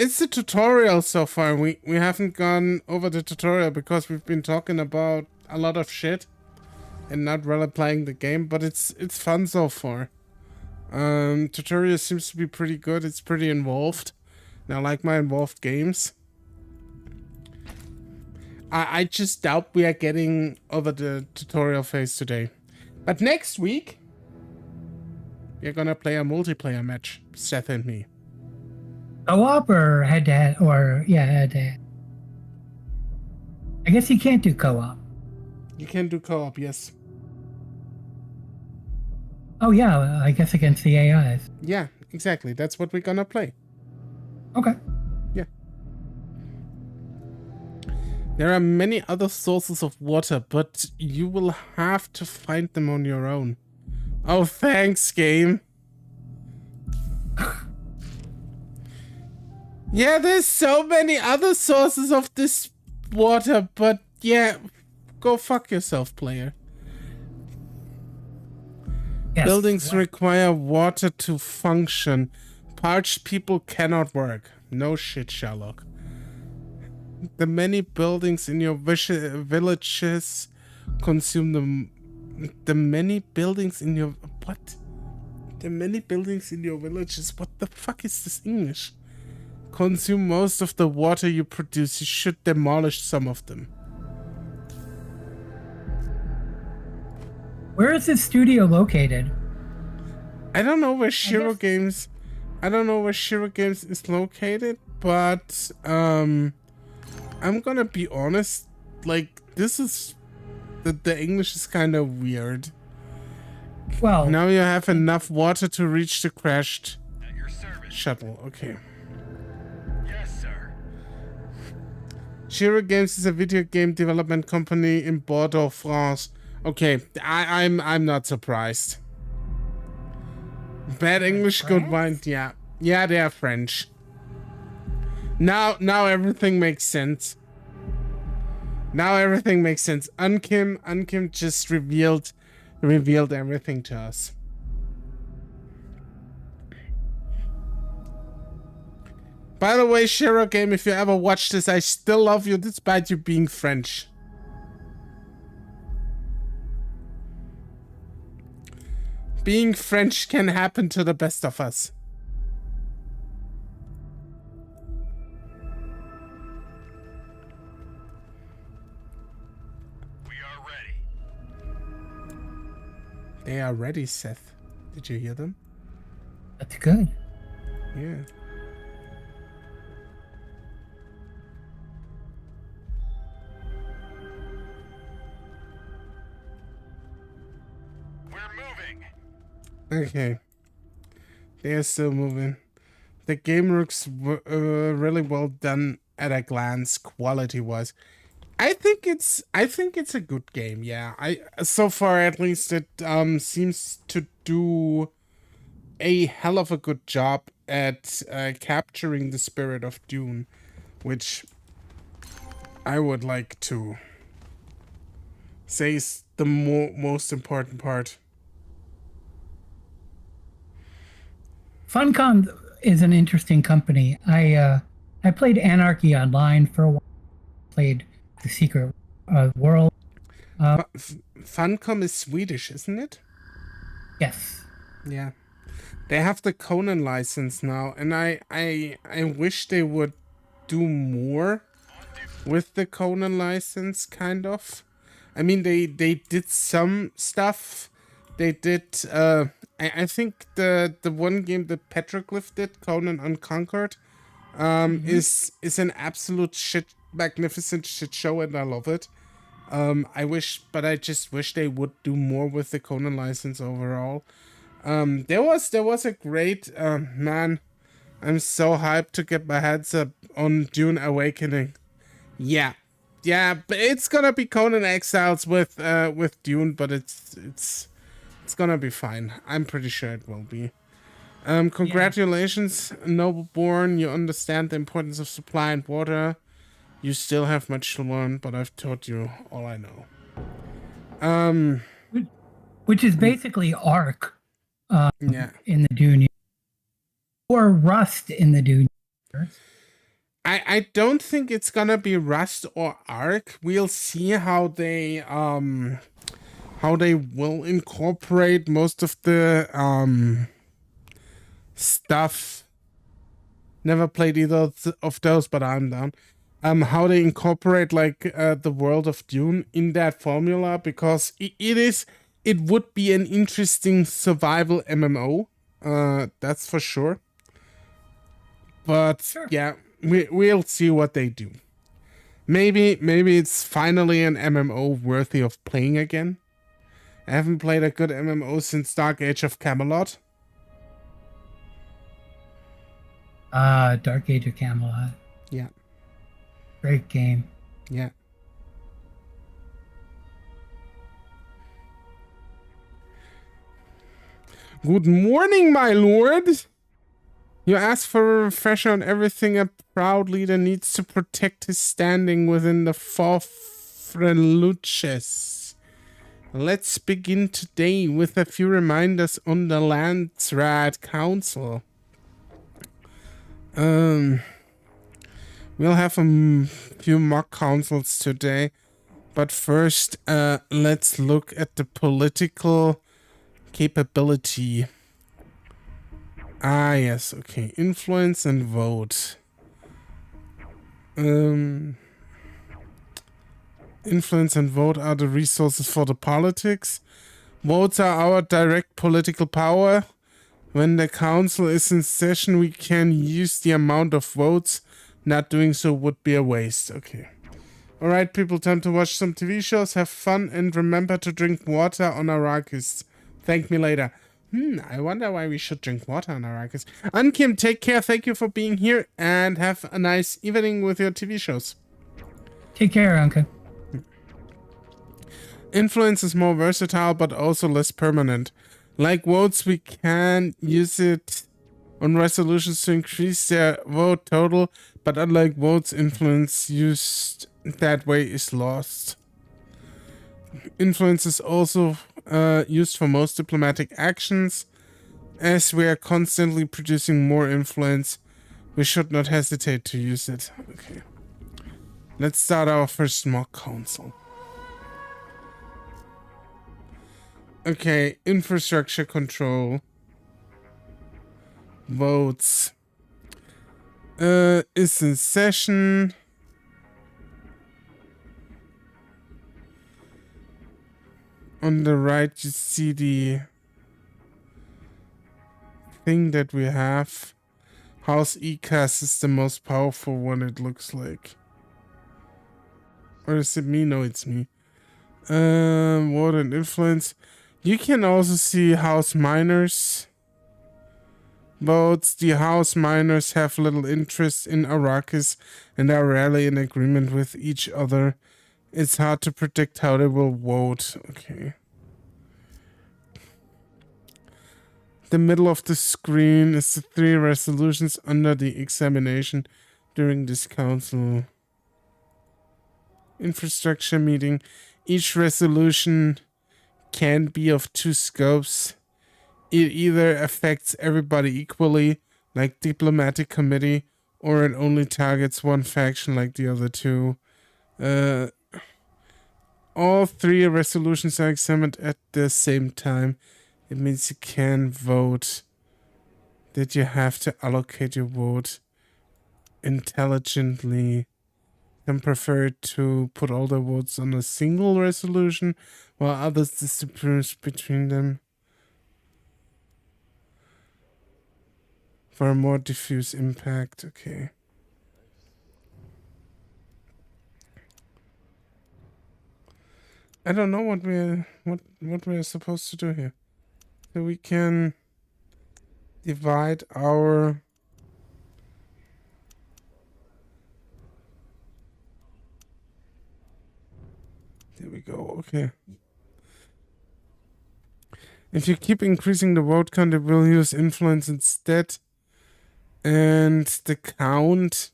It's the tutorial so far. We haven't gone over the tutorial because we've been talking about a lot of shit and not really playing the game, but it's fun so far. Tutorial seems to be pretty good. It's pretty involved. And I like my involved games. I just doubt we are getting over the tutorial phase today. But next week, we're gonna play a multiplayer match, Seth and me. Co-op or head-to-head? Or, yeah, head-to-head. I guess you can't do co-op. You can do co-op, yes. Oh, yeah, I guess against the AIs. Yeah, exactly. That's what we're gonna play. Okay. Yeah. There are many other sources of water, but you will have to find them on your own. Oh, thanks, game. Yeah, there's so many other sources of this water, but yeah, go fuck yourself, player. Yes. Buildings require water to function. Parched people cannot work. No shit, Sherlock. The many buildings in your villages consume the many buildings in your... What? The many buildings in your villages? What the fuck is this English? Consume most of the water you produce. You should demolish some of them. Where is this studio located? I don't know where Shiro Games... I don't know where Shiro Games is located, but I'm gonna be honest, like, this is... The English is kind of weird. Well... Now you have enough water to reach the crashed At your service. shuttle. Okay. Yes, sir. Shiro Games is a video game development company in Bordeaux, France. Okay, I'm not surprised. Bad English, good wine. Yeah, yeah, they are French. Now everything makes sense. Now everything makes sense. Unkim just revealed everything to us. By the way, Shiro Game, if you ever watch this, I still love you despite you being French. Being French can happen to the best of us. We are ready. They are ready, Seth. Did you hear them? That's good. Yeah. We're moving. Okay. They are still moving. The game looks really well done at a glance, quality-wise. I think it's a good game. Yeah. So far at least it seems to do a hell of a good job at capturing the spirit of Dune, which I would like to say is the most important part. Funcom is an interesting company. I played Anarchy Online for a while. Played The Secret World. Funcom is Swedish, isn't it? Yes. Yeah. They have the Conan license now, and I wish they would do more with the Conan license, kind of. I mean, they did some stuff. They did, I think the one game that Petroglyph did, Conan Unconquered, is an absolute magnificent shit show, and I love it. I just wish they would do more with the Conan license overall. There was a great, man, I'm so hyped to get my hands up on Dune Awakening. Yeah, yeah, but it's gonna be Conan Exiles with Dune, but it's gonna be fine. I'm pretty sure it will be. Congratulations, Nobleborn. You understand the importance of supply and water. You still have much to learn, but I've taught you all I know. Which is basically Ark Yeah. in the Dune, or Rust in the Dune. I don't think it's gonna be Rust or Ark. We'll see how they will incorporate most of the stuff. Never played either of those, but I'm down. How they incorporate like the world of Dune in that formula, because it would be an interesting survival MMO. That's for sure. But Sure. yeah, we'll see what they do. Maybe it's finally an MMO worthy of playing again. I haven't played a good MMO since Dark Age of Camelot. Dark Age of Camelot. Yeah. Great game. Yeah. Good morning, my lord. You asked for a refresher on everything a proud leader needs to protect his standing within the Forfreluches. Let's begin today with a few reminders on the Landsrat Council. We'll have a few mock councils today, but first, let's look at the political capability. Ah, yes, okay. Influence and vote. Influence and vote are the resources for the politics. Votes are our direct political power. When the council is in session, we can use the amount of votes. Not doing so would be a waste. Okay. Alright, people, time to watch some TV shows, have fun, and remember to drink water on Arrakis. Thank me later. I wonder why we should drink water on Arrakis. Unkim, take care. Thank you for being here, and have a nice evening with your TV shows. Take care, Uncle. Influence is more versatile, but also less permanent. Like votes, we can use it on resolutions to increase their vote total, but unlike votes, influence used that way is lost. Influence is also used for most diplomatic actions. As we are constantly producing more influence, we should not hesitate to use it. Okay. Let's start our first mock council. Okay, infrastructure control. Votes. Is in session. On the right, you see the thing that we have. House ECAS is the most powerful one, it looks like. Or is it me? No, it's me. Vote and influence. You can also see house minors. Votes. The house minors have little interest in Arrakis and are rarely in agreement with each other. It's hard to predict how they will vote. Okay. The middle of the screen is the 3 resolutions under the examination during this council. Infrastructure meeting. Each resolution can be of 2 scopes. It either affects everybody equally, like diplomatic committee, or it only targets one faction like the other 2. All 3 resolutions are examined at the same time. It means you can vote. That you have to allocate your vote intelligently. Some prefer to put all the votes on a single resolution, while others disperse between them for a more diffuse impact. Okay. I don't know what we're supposed to do here. So we can divide our go. Okay. If you keep increasing the vote count, it will use influence instead. And the count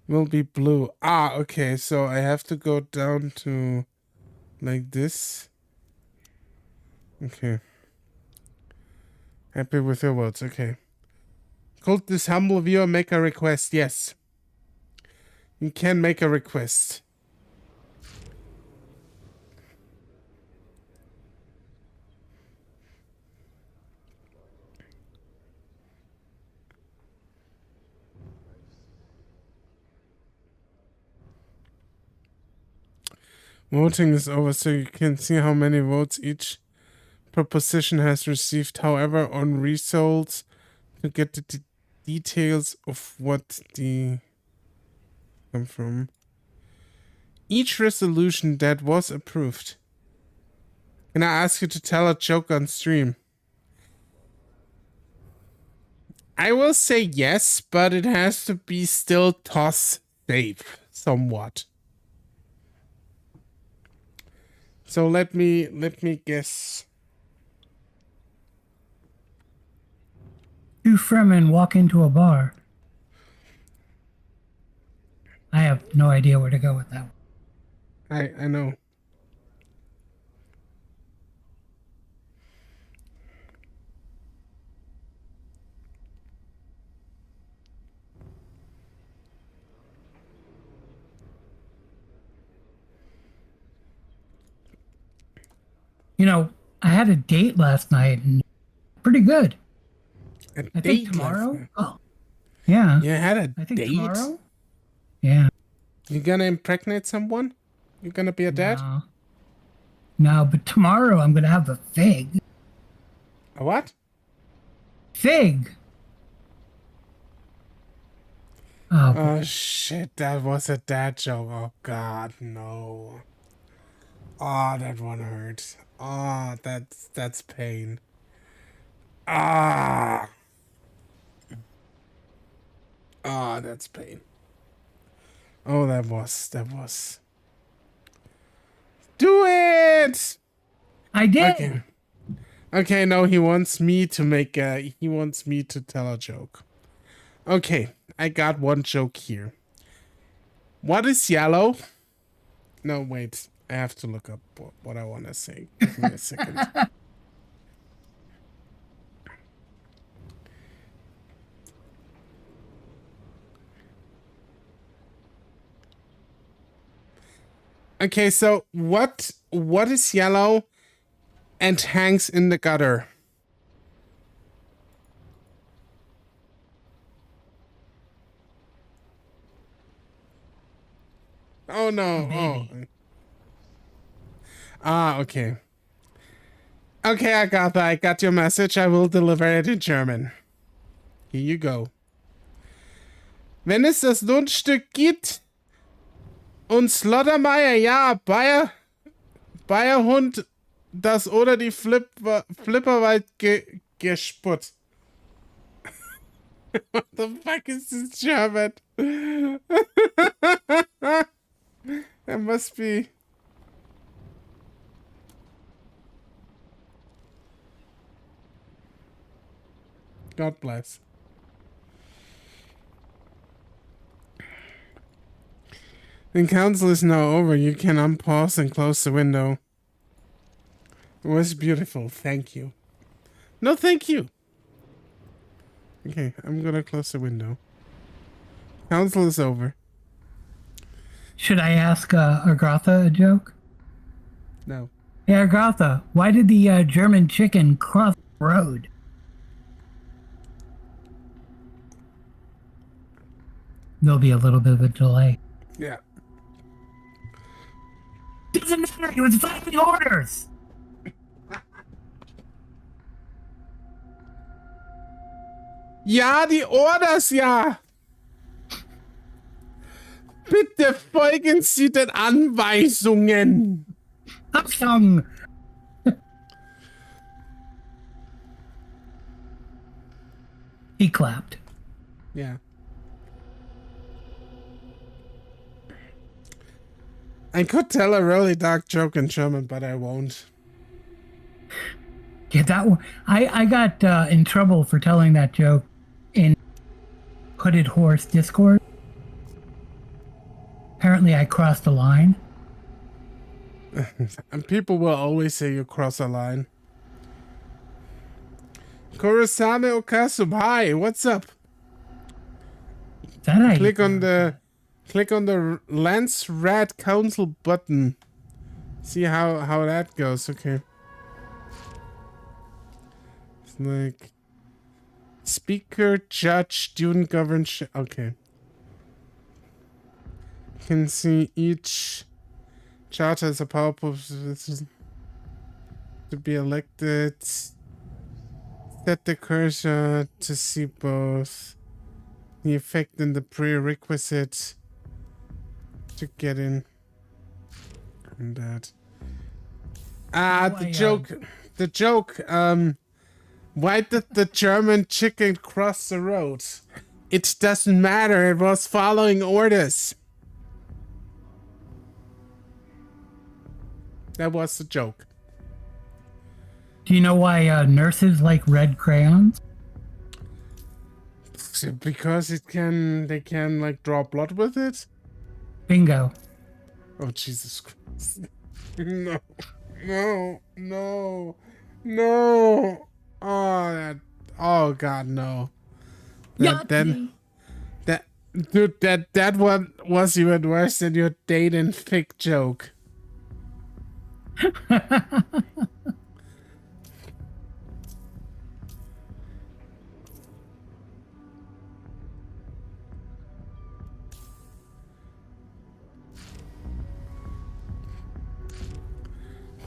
will be blue. Ah, okay. So I have to go down to like this. Okay. Happy with your votes. Okay. Could this humble viewer make a request? Yes. You can make a request. Voting is over, so you can see how many votes each proposition has received. However, on results, to get the details of what the come from each resolution that was approved. Can I ask you to tell a joke on stream? I will say yes, but it has to be still toss safe somewhat. So let me guess. Two Fremen walk into a bar. I have no idea where to go with that one. I know. You know, I had a date last night and pretty good. A I date think tomorrow. last night. Oh, yeah. You had a I think date? tomorrow. Yeah. You gonna impregnate someone? You gonna be a dad? No, but tomorrow I'm gonna have a fig. A what? Fig. Oh, Oh shit, that was a dad joke. Oh god, no. Oh, that one hurt. Oh, that's pain. Ah. Ah, that's pain. Oh, that was. Do it! I did. Okay. Okay, no, he wants me to tell a joke. Okay, I got one joke here. What is yellow? No, wait. I have to look up what I want to say. Give me a second. Okay, so what is yellow and hangs in the gutter? Oh no. Oh. Ah, okay. Okay, Agatha, I got your message. I will deliver it in German. Here you go. Wenn es das Lundstück gibt und Slottermeier, ja, Bayerhund, das oder die Flipperwald gesputt. What the fuck is this German? It must be. God bless. The council is now over. You can unpause and close the window. It was beautiful. Thank you. No, thank you. Okay, I'm gonna close the window. Council is over. Should I ask Argatha a joke? No. Hey, Argatha, why did the German chicken cross the road? There'll be a little bit of a delay. Yeah. Doesn't matter. He was following orders. Ja, die Orders, ja. Bitte folgen Sie den Anweisungen. Achtung! He clapped. Yeah. I could tell a really dark joke in German, but I won't. Yeah, that one. I got in trouble for telling that joke in Hooded Horse Discord. Apparently, I crossed the line. And people will always say you cross a line. Kurosame Okasub, hi, what's up? Is that how Click on the Lance Rat Council button. See how that goes. Okay. It's like speaker, judge, Dune govern. Okay. You can see each charter has a power to be elected. Set the cursor to see both the effect and the prerequisite to get in on that. The joke, why did the German chicken cross the road? It doesn't matter, it was following orders. That was the joke. Do you know why nurses like red crayons? Because they can like draw blood with it? Bingo. Oh, Jesus Christ. No. Oh God, no. That one was even worse than your date and fic joke.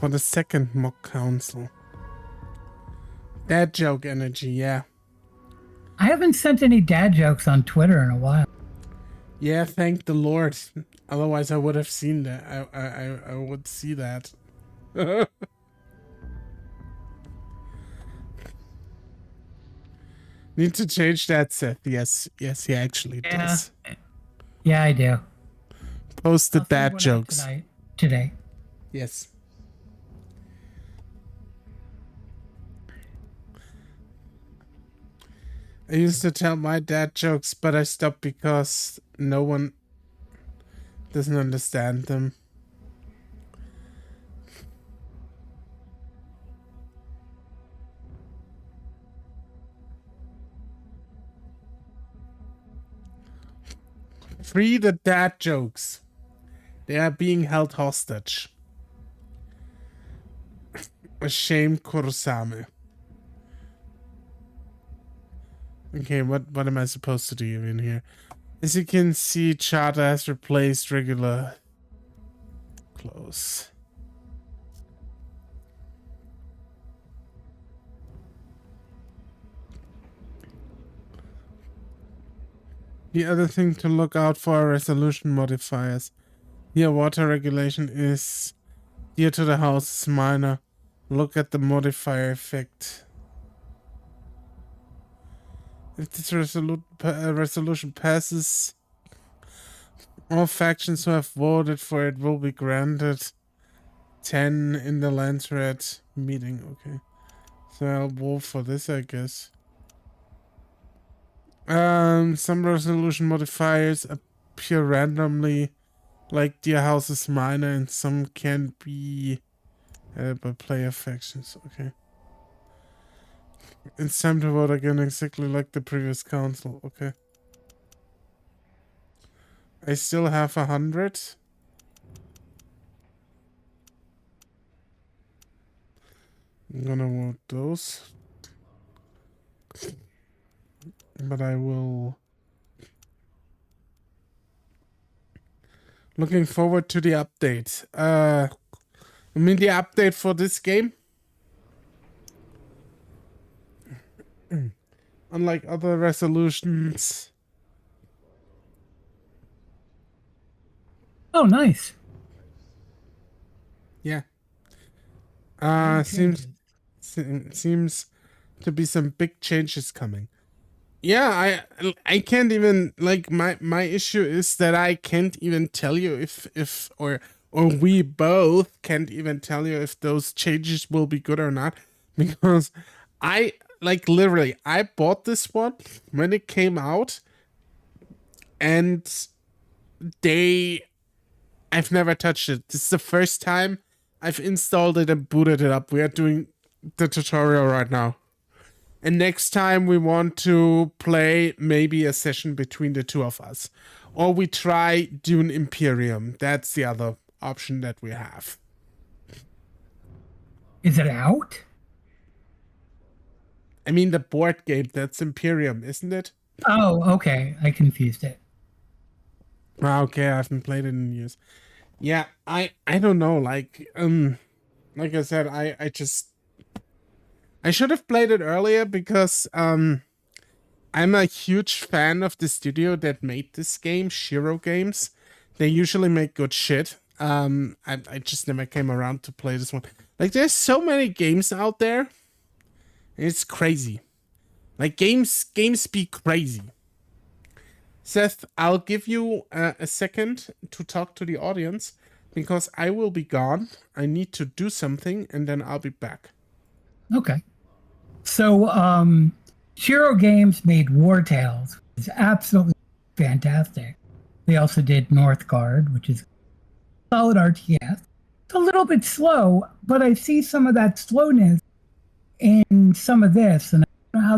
For the second mock council. Dad joke energy, yeah. I haven't sent any dad jokes on Twitter in a while. Yeah, thank the Lord. Otherwise I would have seen that. I would see that. Need to change that, Seth. Yes, he actually does. Yeah, I do. Post the dad jokes. Today. Yes. I used to tell my dad jokes, but I stopped because no one doesn't understand them. Free the dad jokes. They are being held hostage. A shame, Kurosame. Okay, what am I supposed to do in here? As you can see, charter has replaced regular clothes. The other thing to look out for are resolution modifiers. Here, water regulation is dear to the house is minor. Look at the modifier effect. If this resolution passes, all factions who have voted for it will be granted 10 in the Landsrat meeting. Okay. So I'll vote for this, I guess. Some resolution modifiers appear randomly, like dear house is minor, and some can be by player factions. Okay. It's time to vote again, exactly like the previous council. Okay. I still have 100. I'm gonna vote those. But I will... Looking forward to the update. I mean the update for this game. Unlike other resolutions. Oh, nice. Yeah. Seems to be some big changes coming. Yeah, I can't even, like, my issue is that I can't even tell you if or or we both can't even tell you if those changes will be good or not, because I literally I bought this one when it came out, and I've never touched it. This is the first time I've installed it and booted it up. We are doing the tutorial right now. And next time we want to play maybe a session between the two of us. Or we try Dune Imperium. That's the other option that we have. Is it out? I mean, the board game, that's Imperium, isn't it? Oh, okay. I confused it. Okay, I haven't played it in years. Yeah, I don't know. Like I said, I should have played it earlier because I'm a huge fan of the studio that made this game, Shiro Games. They usually make good shit. I just never came around to play this one. Like, there's so many games out there. It's crazy. Like, games be crazy. Seth, I'll give you a second to talk to the audience because I will be gone. I need to do something and then I'll be back. Okay. So, Shiro Games made War Tales, which is absolutely fantastic. They also did Northgard, which is solid RTS. It's a little bit slow, but I see some of that slowness in some of this, and I don't know how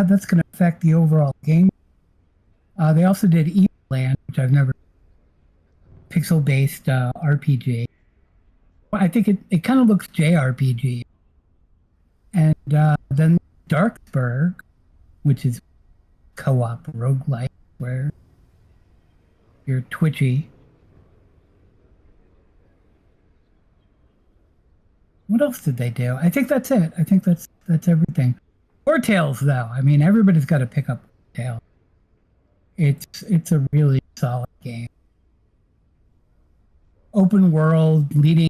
that's gonna affect the overall game. They also did Evil Land, which I've never pixel-based RPG. I think it kind of looks JRPG. And then Darksburg, which is co-op roguelike, where you're twitchy. What else did they do? I think that's it. I think that's everything. War Tales, though. I mean, everybody's got to pick up War Tales. It's a really solid game. Open world, leading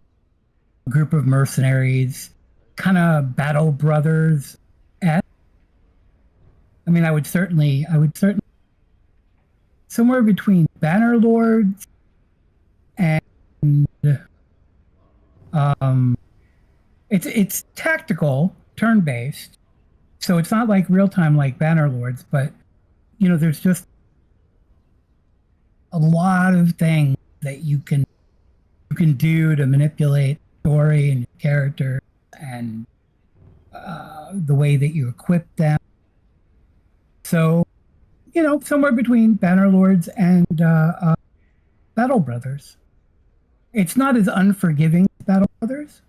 a group of mercenaries, kind of Battle Brothers. I mean, I would certainly somewhere between Bannerlords and it's tactical, turn-based, so it's not like real time like Bannerlords, but you know, there's just a lot of things that you can do to manipulate story and character and the way that you equip them. So, you know, somewhere between Bannerlords and Battle Brothers. It's not as unforgiving as Battle Brothers.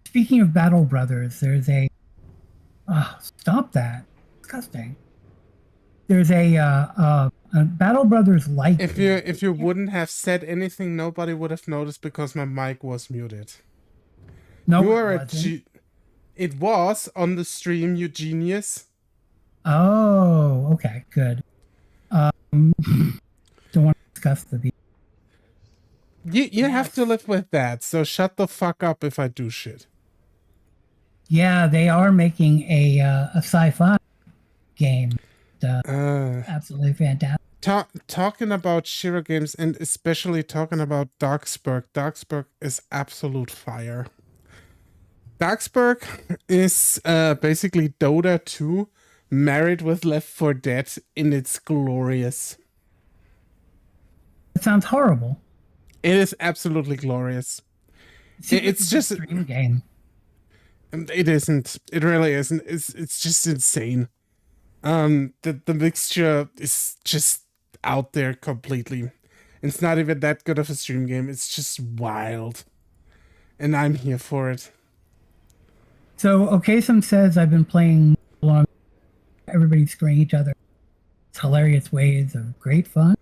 Speaking of Battle Brothers, there's a... stop that. Disgusting. There's a Battle Brothers like... If you wouldn't have said anything, nobody would have noticed because my mic was muted. No, you are it wasn't. It was on the stream, you genius. Oh, okay, good. Don't want to discuss the... You have to live with that, so shut the fuck up if I do shit. Yeah, they are making a sci-fi game. Absolutely fantastic. Talking about Shiro Games and especially talking about Darksburg. Darksburg is absolute fire. Darksburg is basically Dota 2 married with Left 4 Dead in its glorious. It sounds horrible. It is absolutely glorious. It's just a dream game. It isn't. It really isn't. It's just insane. The mixture is just out there completely. It's not even that good of a stream game. It's just wild. And I'm here for it. So, Okasum says I've been playing along. Everybody's screwing each other. It's hilarious ways of great fun.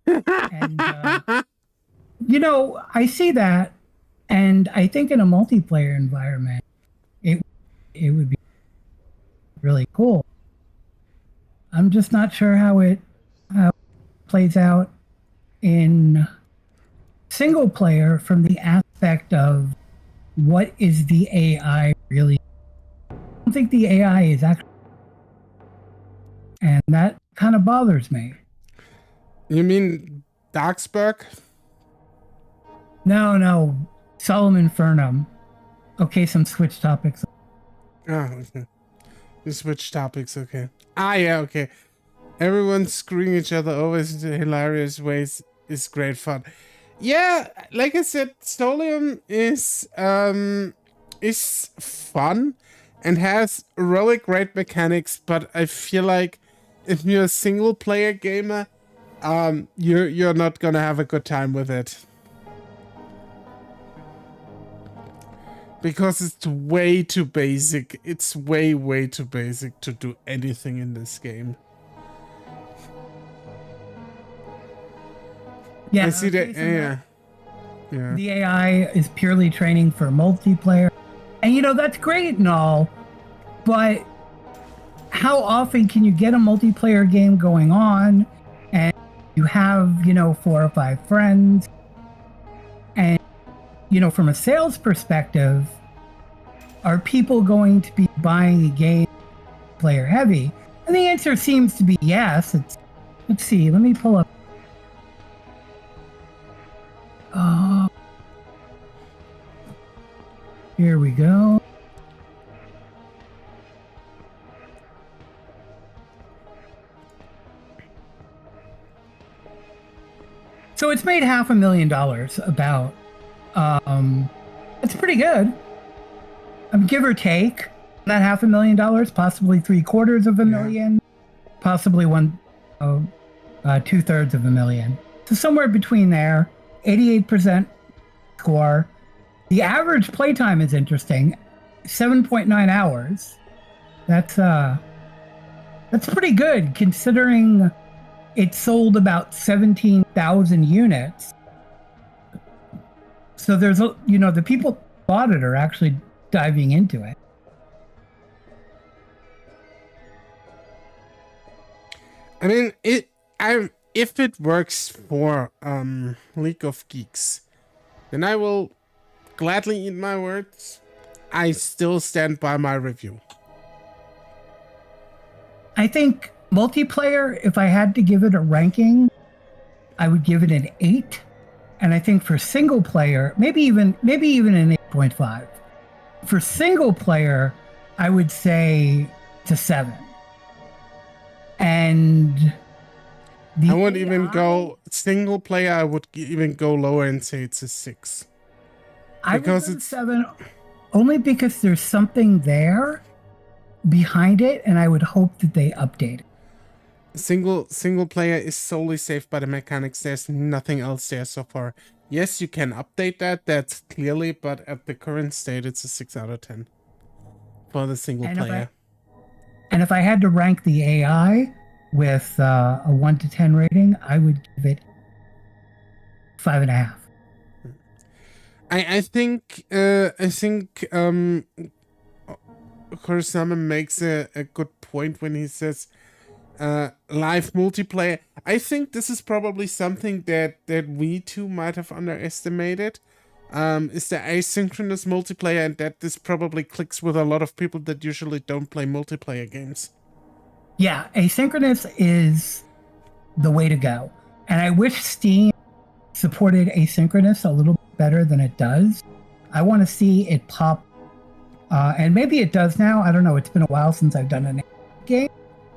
And, you know, I see that, and I think in a multiplayer environment, it would be really cool. I'm just not sure how it plays out in single player from the aspect of what is the AI really. I don't think the AI is actually, and that kind of bothers me. You mean Darksburg? No, Solomon Fernum. Okay, some switch topics. Oh, okay. We switch topics, okay. Ah, yeah, okay. Everyone screwing each other over in hilarious ways is great fun. Yeah, like I said, Stolium is fun and has really great mechanics, but I feel like if you're a single player gamer, you're not gonna have a good time with it. Because it's way too basic. It's way too basic to do anything in this game. Yeah, I see that. Yeah. The AI is purely training for multiplayer. And that's great and all, but how often can you get a multiplayer game going on and you have, 4 or 5 friends? And, from a sales perspective, are people going to be buying a game player heavy? And the answer seems to be yes. Let's see, let me pull up. Here we go. So it's made $500,000 about. It's pretty good. Give or take that $500,000, possibly $750,000, possibly 2/3 of a million. So somewhere between there, 88% score. The average playtime is interesting, 7.9 hours. That's pretty good considering it sold about 17,000 units. So there's the people who bought it are actually diving into it. I mean, if it works for League of Geeks, then I will gladly eat my words. I still stand by my review. I think multiplayer, if I had to give it a ranking, I would give it an 8. And I think for single player, maybe even an 8.5. For single player, I would say it's a 7. And I wouldn't even go single player. I would even go lower and say it's a 6. Because it's 7, only because there's something there behind it, and I would hope that they update it. Single player is solely saved by the mechanics. There's nothing else there so far. Yes, you can update that's clearly, but at the current state, it's a 6 out of 10 for the single player. And if I had to rank the AI with a 1 to 10 rating, I would give it 5.5. I think Kursama makes a good point when he says live multiplayer. I think this is probably something that we too might have underestimated. Is the asynchronous multiplayer, and that this probably clicks with a lot of people that usually don't play multiplayer games. Yeah, asynchronous is the way to go. And I wish Steam supported asynchronous a little bit better than it does. I want to see it pop, and maybe it does now. I don't know. It's been a while since I've done a game.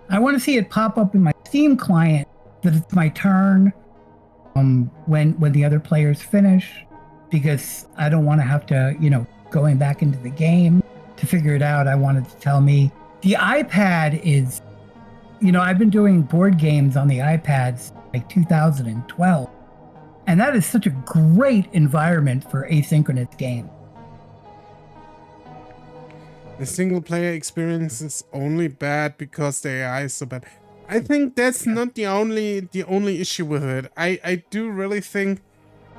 I want to see it pop up in my Steam client that it's my turn when the other players finish, because I don't want to have to, going back into the game to figure it out. I wanted to tell me the iPad is, I've been doing board games on the iPads like 2012. And that is such a great environment for asynchronous games. The single player experience is only bad because the AI is so bad. I think that's not the only issue with it. I do really think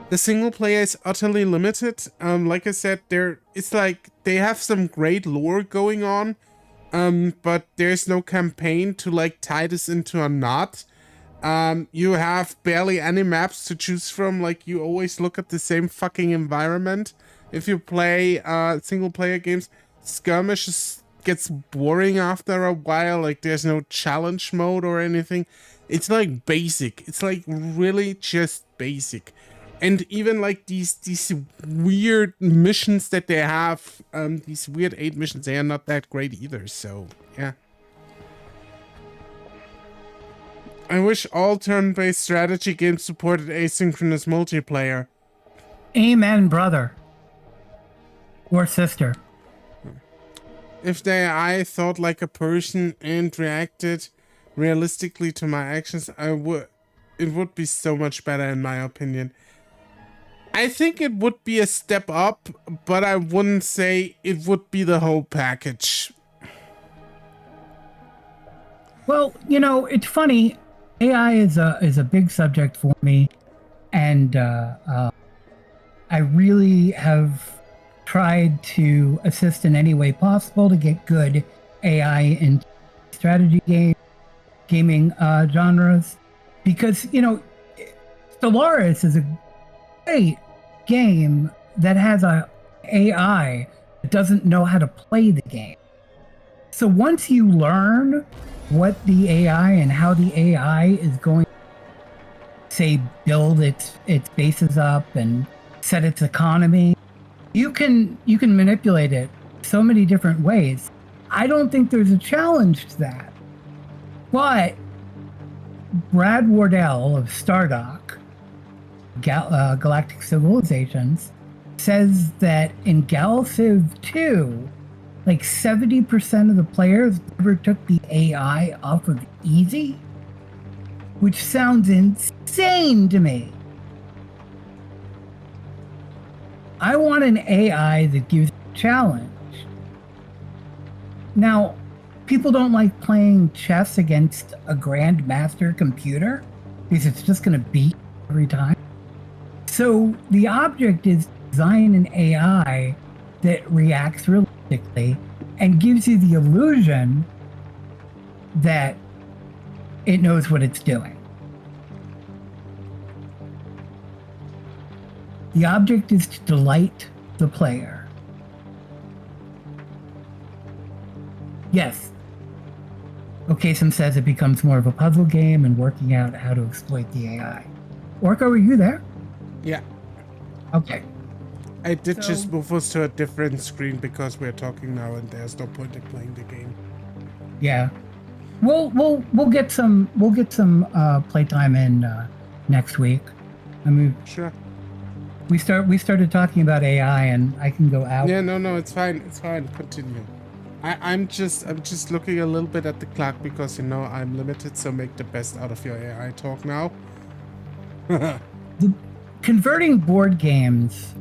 the single player is utterly limited. Like I said, it's like they have some great lore going on, but there's no campaign to like tie this into a knot. You have barely any maps to choose from. Like, you always look at the same fucking environment. If you play single player games, skirmishes gets boring after a while. Like there's no challenge mode or anything. It's like basic. It's like really just basic. And even like these weird missions that they have, these weird 8 missions, they are not that great either. So yeah. I wish all turn-based strategy games supported asynchronous multiplayer. Amen, brother. Or sister. If the AI thought like a person and reacted realistically to my actions, it would be so much better in my opinion. I think it would be a step up, but I wouldn't say it would be the whole package. Well, you know, it's funny. AI is a big subject for me, and I really have tried to assist in any way possible to get good AI in strategy gaming genres, because you know, Stellaris is a great game that has a AI that doesn't know how to play the game. So once you learn what the AI and how the AI is going to, say, build its bases up and set its economy, you can manipulate it so many different ways. I don't think there's a challenge to that. But Brad Wardell of Stardock, Galactic Civilizations, says that in Galciv 2, like 70% of the players never took the AI off of easy, which sounds insane to me. I want an AI that gives a challenge. Now, people don't like playing chess against a grandmaster computer because it's just going to beat every time. So the object is to design an AI that reacts realistically and gives you the illusion that it knows what it's doing. The object is to delight the player. Yes. Okasum says it becomes more of a puzzle game and working out how to exploit the AI. Orco, are you there? Yeah. Okay. I did just move us to a different screen because we're talking now and there's no point in playing the game. Yeah. We'll get some playtime in next week. I mean, sure. We started talking about AI and I can go out. Yeah, no, it's fine. It's fine. Continue. I'm just looking a little bit at the clock because you know I'm limited, so make the best out of your AI talk now. Converting board games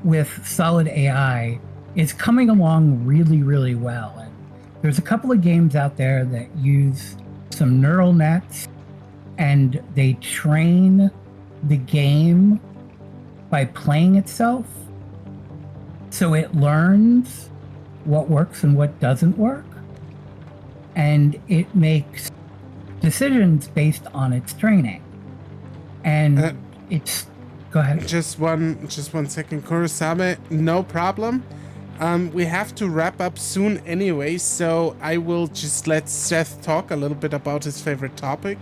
with solid AI is coming along really, really well. And there's a couple of games out there that use some neural nets and they train the game by playing itself. So it learns what works and what doesn't work. And it makes decisions based on its training. And it's... Go ahead. Just one second, Kurosame. No problem. We have to wrap up soon anyway, so I will just let Seth talk a little bit about his favorite topic,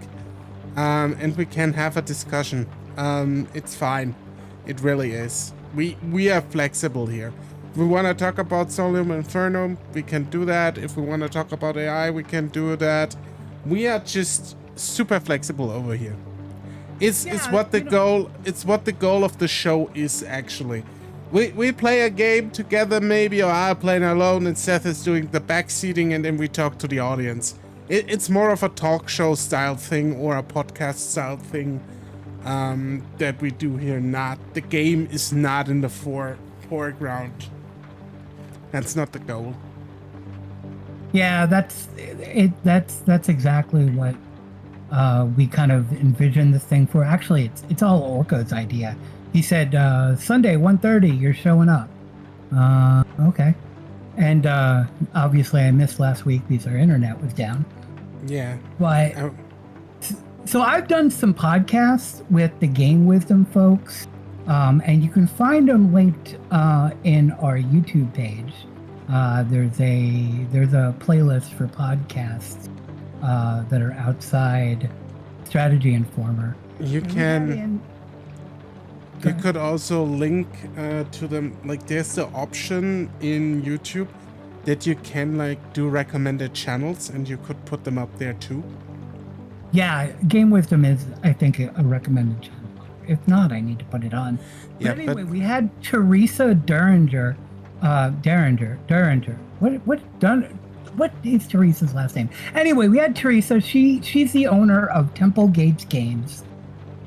and we can have a discussion. It's fine. It really is. We are flexible here. If we want to talk about Solium Inferno, we can do that. If we want to talk about AI, we can do that. We are just super flexible over here. It's what the goal of the show is actually. We play a game together maybe, or I'm playing alone and Seth is doing the backseating and then we talk to the audience. It's more of a talk show style thing or a podcast style thing that we do here. The game is not in the foreground. That's not the goal. Yeah, that's exactly what we kind of envisioned this thing for. Actually, it's all Orco's idea. He said, Sunday, 1:30, you're showing up. Okay. And obviously I missed last week because our internet was down. Yeah. But so I've done some podcasts with the Game Wisdom folks, and you can find them linked in our YouTube page. There's a playlist for podcasts that are outside Strategy Informer. You And we can. had in- You could also link to them. Like, there's the option in YouTube that you can like do recommended channels, and you could put them up there too. Yeah, Game Wisdom is, I think, a recommended channel. If not, I need to put it on. But Yeah, anyway, but- we had Teresa Derringer. What is Teresa's last name? Anyway, we had Teresa. She's the owner of Temple Gates Games,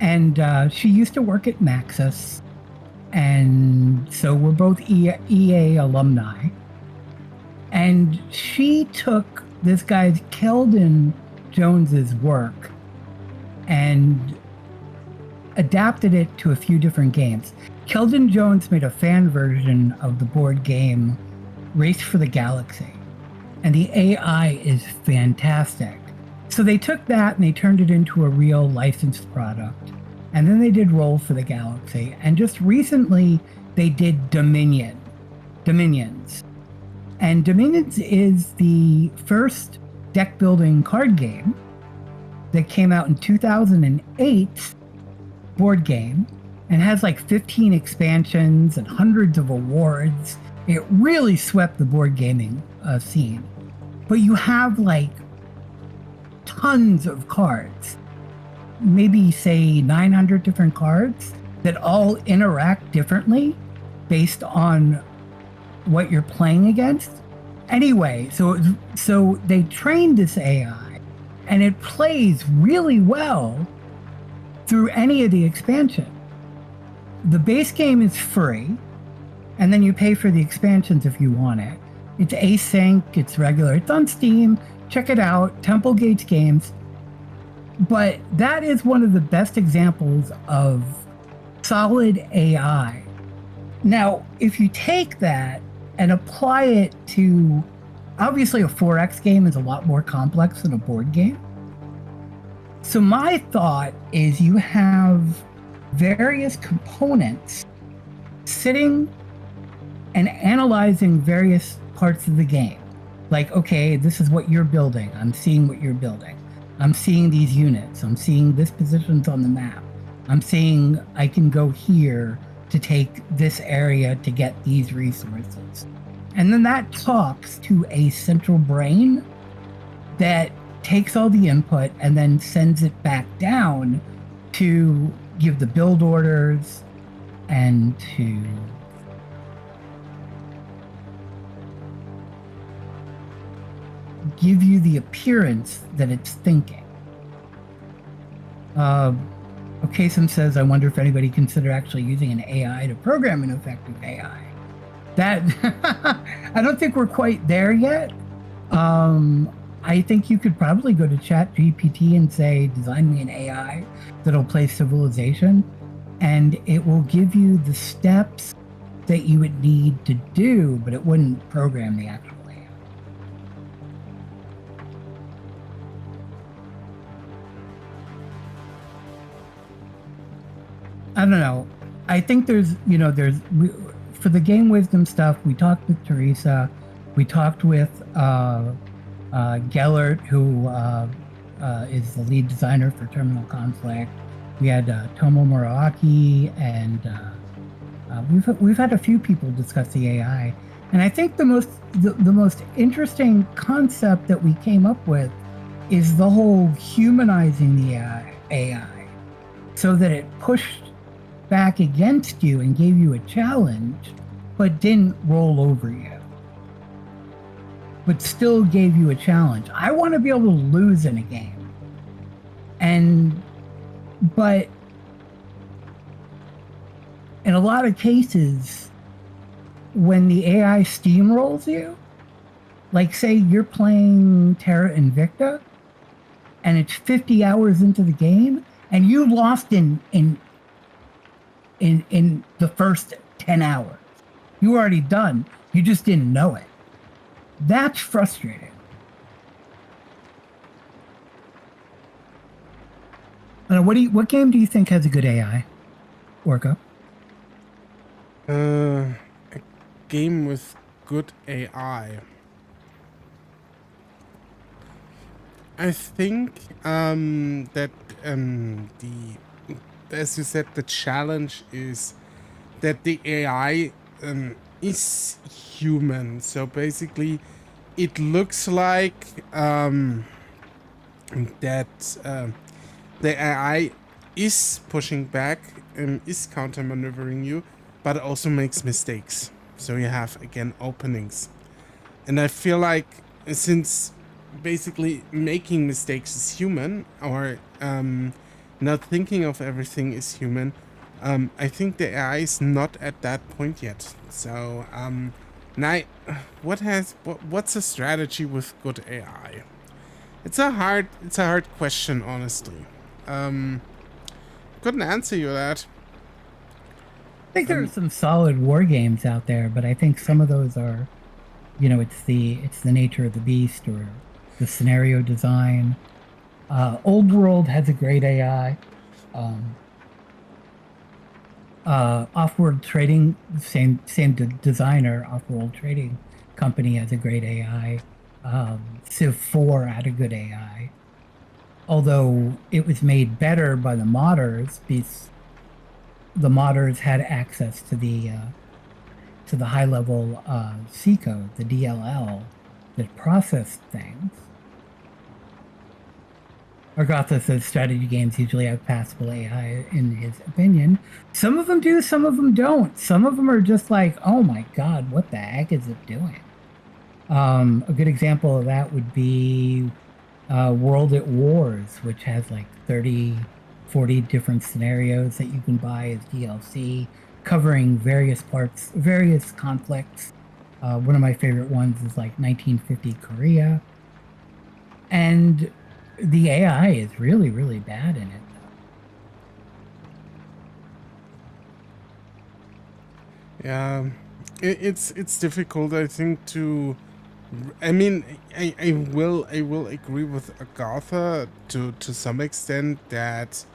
and she used to work at Maxis, and so we're both EA alumni. And she took this guy's Keldon Jones's work and adapted it to a few different games. Keldon Jones made a fan version of the board game Race for the Galaxy, and the AI is fantastic. So they took that and they turned it into a real licensed product. And then they did Roll for the Galaxy. And just recently they did Dominions. And Dominions is the first deck building card game that came out in 2008, board game, and has like 15 expansions and hundreds of awards. It really swept the board gaming scene. But you have like tons of cards, maybe say 900 different cards that all interact differently based on what you're playing against. Anyway, so they trained this AI, and it plays really well through any of the expansion. The base game is free, and then you pay for the expansions if you want it. It's async, it's regular, it's on Steam. Check it out, Temple Gates Games. But that is one of the best examples of solid AI. Now, if you take that and apply it to, obviously a 4X game is a lot more complex than a board game. So my thought is you have various components sitting and analyzing various parts of the game. Like, okay, this is what you're building. I'm seeing what you're building. I'm seeing these units. I'm seeing this positions on the map. I'm seeing I can go here to take this area to get these resources. And then that talks to a central brain that takes all the input and then sends it back down to give the build orders and to give you the appearance that it's thinking. Okasum says, I wonder if anybody consider actually using an AI to program an effective AI. That, I don't think we're quite there yet. I think you could probably go to ChatGPT and say, design me an AI that'll play Civilization, and it will give you the steps that you would need to do, but it wouldn't program the actual AI. I don't know. I think there's for the Game Wisdom stuff, we talked with Teresa, we talked with Gellert, who is the lead designer for Terminal Conflict. We had Tomo Muraaki, and we've had a few people discuss the AI. And I think the most interesting concept that we came up with is the whole humanizing the AI, so that it pushed back against you and gave you a challenge, but didn't roll over you, but still gave you a challenge. I want to be able to lose in a game. But in a lot of cases, when the AI steamrolls you, like say you're playing Terra Invicta and it's 50 hours into the game and you lost in the first 10 hours. You were already done. You just didn't know it. That's frustrating. What game do you think has a good AI, Orco? A game with good AI? I think that as you said, the challenge is that the AI is human. So basically, it looks like that the AI is pushing back and is counter maneuvering you, but it also makes mistakes. So you have again openings, and I feel like since basically making mistakes is human, or not thinking of everything is human, I think the AI is not at that point yet. So now what's a strategy with good AI? It's a hard question, honestly. Couldn't answer you that. I think there are some solid war games out there, but I think some of those are, it's the nature of the beast or the scenario design. Old World has a great AI. Off-World Trading, same designer, Off-World Trading Company has a great AI. Civ 4 had a good AI. Although it was made better by the modders, because the modders had access to the high-level C code, the DLL, that processed things. Arrakis says strategy games usually have passable AI in his opinion. Some of them do, some of them don't. Some of them are just like, oh my god, what the heck is it doing? A good example of that would be World at Wars, which has like 30, 40 different scenarios that you can buy as DLC, covering various parts, various conflicts. One of my favorite ones is like 1950 Korea. And the AI is really, really bad in it. Yeah, it's difficult, I think, to. I mean, I will agree with Agatha to some extent that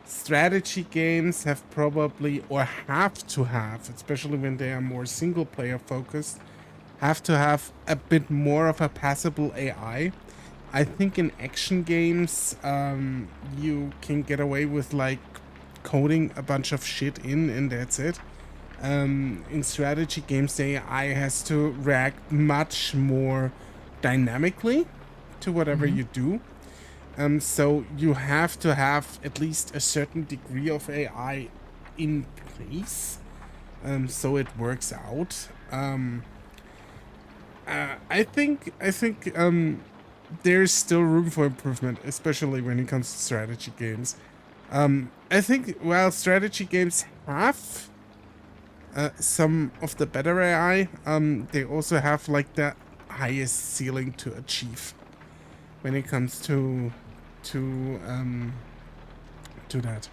strategy games have probably, or have to have, especially when they are more single player focused, have to have a bit more of a passable AI. I think in action games, you can get away with like coding a bunch of shit in and that's it. In strategy games, the AI has to react much more dynamically to whatever you do. So you have to have at least a certain degree of AI in place, so it works out. I think there's still room for improvement, especially when it comes to strategy games. I think while strategy games have some of the better AI, they also have like the highest ceiling to achieve when it comes to that.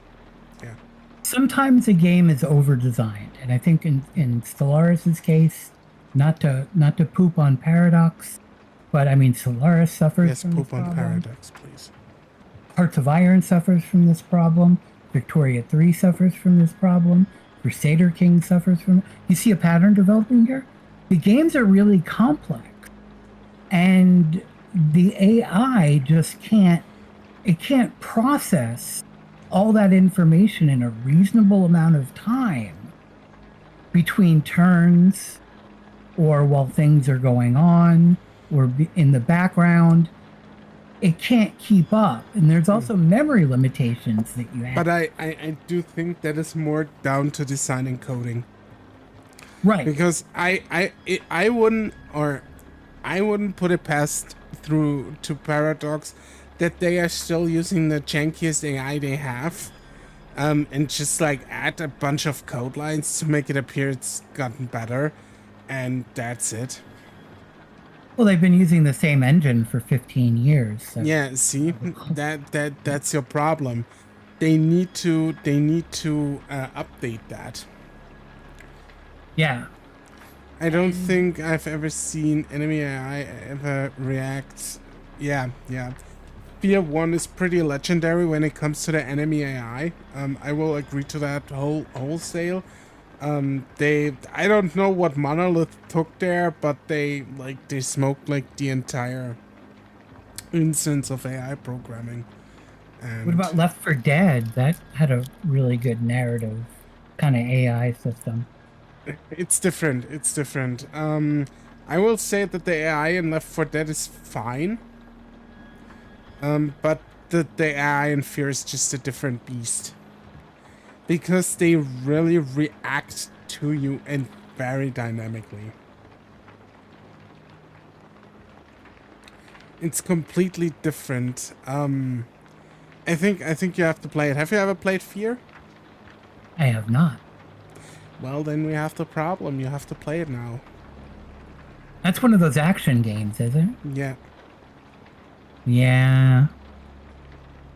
Yeah. Sometimes a game is over-designed, and I think in Stellaris' case, not to poop on Paradox, but I mean Stellaris suffers from this problem. Yes, poop on Paradox, please. Hearts of Iron suffers from this problem. Victoria 3 suffers from this problem. Crusader King suffers from it. You see a pattern developing here? The games are really complex, and the AI just can't process all that information in a reasonable amount of time between turns or while things are going on or in the background. It can't keep up, and there's also memory limitations that you have. But I do think that is more down to design and coding, right? Because I wouldn't put it past through to Paradox that they are still using the jankiest AI they have, and just like add a bunch of code lines to make it appear it's gotten better, and that's it. Well, they've been using the same engine for 15 years. So. Yeah, see, that's your problem. They need to update that. Yeah. I don't think I've ever seen enemy AI ever react. Yeah. Fear 1 is pretty legendary when it comes to the enemy AI. I will agree to that wholesale. I don't know what Monolith took there, but they smoked like the entire instance of AI programming. And What about Left 4 Dead? That had a really good narrative kind of AI system. it's different. It's different. I will say that the AI in Left 4 Dead is fine. But the AI in Fear is just a different beast. Because they really react to you and very dynamically. It's completely different. I think you have to play it. Have you ever played Fear? I have not. Well, then we have the problem. You have to play it now. That's one of those action games, is it? Yeah. Yeah.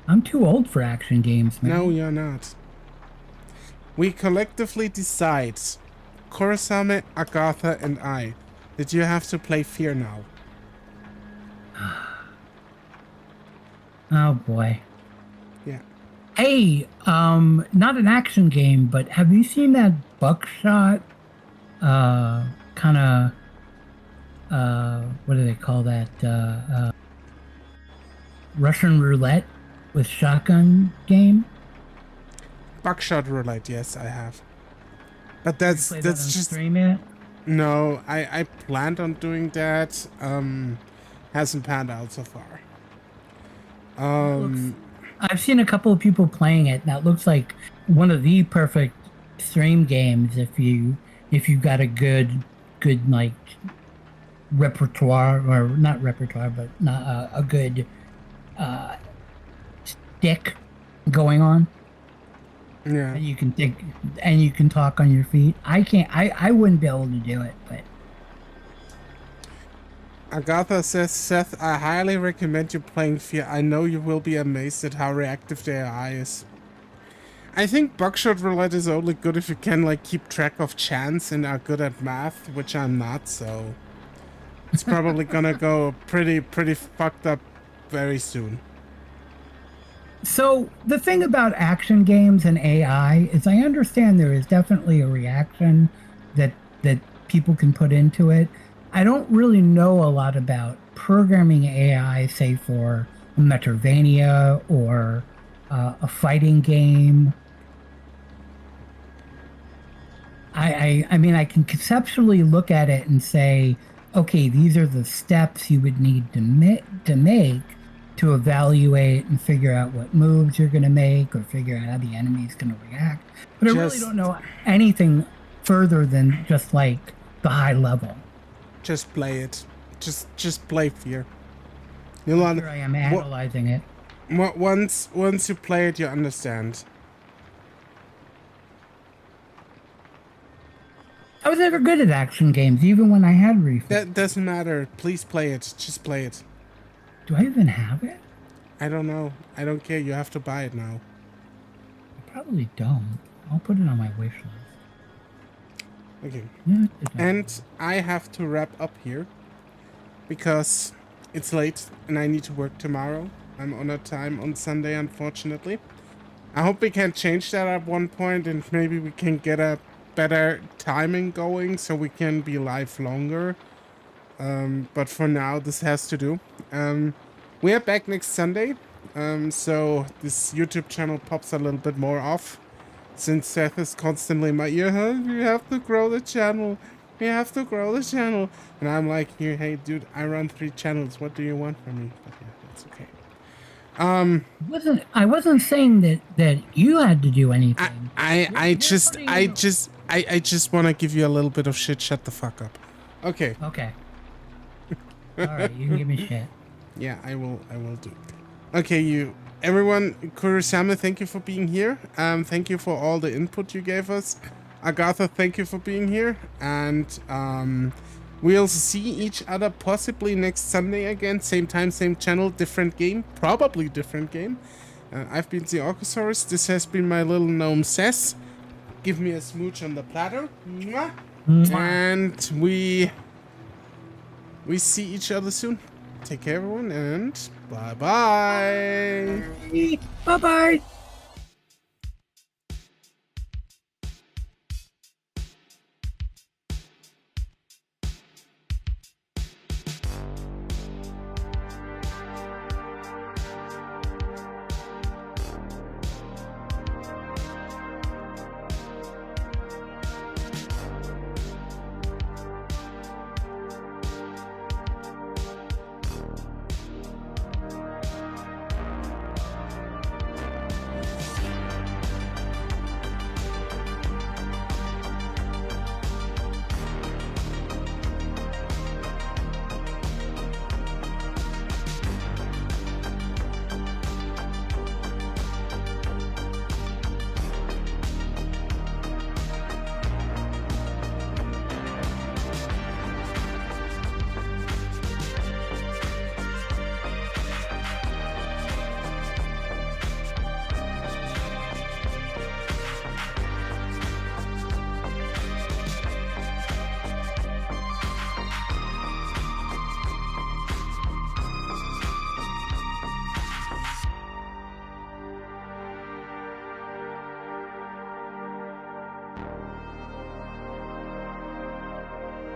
I'm too old for action games, man. No, you're not. We collectively decide, Kurosame, Agatha, and I, that you have to play Fear now. Oh boy. Yeah. Hey, not an action game, but have you seen that buckshot, kind of, what do they call that, Russian roulette with shotgun game? Buckshot roulette, yes, I have. But that's just stream yet? no. I planned on doing that. Hasn't panned out so far. I've seen a couple of people playing it. That looks like one of the perfect stream games if you got a good like repertoire, or not repertoire, but not a good stick going on. Yeah. And you can think and you can talk on your feet. I wouldn't be able to do it, but Agatha says, Seth, I highly recommend you playing Fear. I know you will be amazed at how reactive the AI is. I think buckshot roulette is only good if you can like keep track of chance and are good at math, which I'm not, so it's probably gonna go pretty fucked up very soon. so the thing about action games and AI is I understand there is definitely a reaction that people can put into it. I don't really know a lot about programming AI, say for a Metroidvania or a fighting game. I mean, I can conceptually look at it and say, okay, these are the steps you would need to make to evaluate and figure out what moves you're going to make or figure out how the enemy's going to react. But I really don't know anything further than just like the high level. Just play it. Just play Fear. You'll Here I am analyzing it. Once you play it, you understand. I was never good at action games, even when I had reflex. That doesn't matter. Please play it. Just play it. Do I even have it? I don't know. I don't care. You have to buy it now. I probably don't. I'll put it on my wish list. Okay. Yeah, And I have to wrap up here because it's late and I need to work tomorrow. I'm on a time on Sunday, unfortunately. I hope we can change that at one point and maybe we can get a better timing going so we can be live longer. But for now, this has to do. We are back next Sunday. So this YouTube channel pops a little bit more off. Since Seth is constantly in my ear, we have to grow the channel. We have to grow the channel. And I'm like, here, hey, dude, I run 3 channels. What do you want from me? But yeah, that's okay. I wasn't saying that you had to do anything. I just want to give you a little bit of shit. Shut the fuck up. Okay. Okay. All right, you can give me shit. Yeah, I will do. Okay, everyone, Kurosame, thank you for being here. Thank you for all the input you gave us. Agatha, thank you for being here. And we'll see each other possibly next Sunday again. Same time, same channel, different game. Probably different game. I've been TheOrcosaurus. This has been my little gnome Seth. Give me a smooch on the platter. Mwah. And we see each other soon. Take care, everyone, and bye-bye. Bye-bye.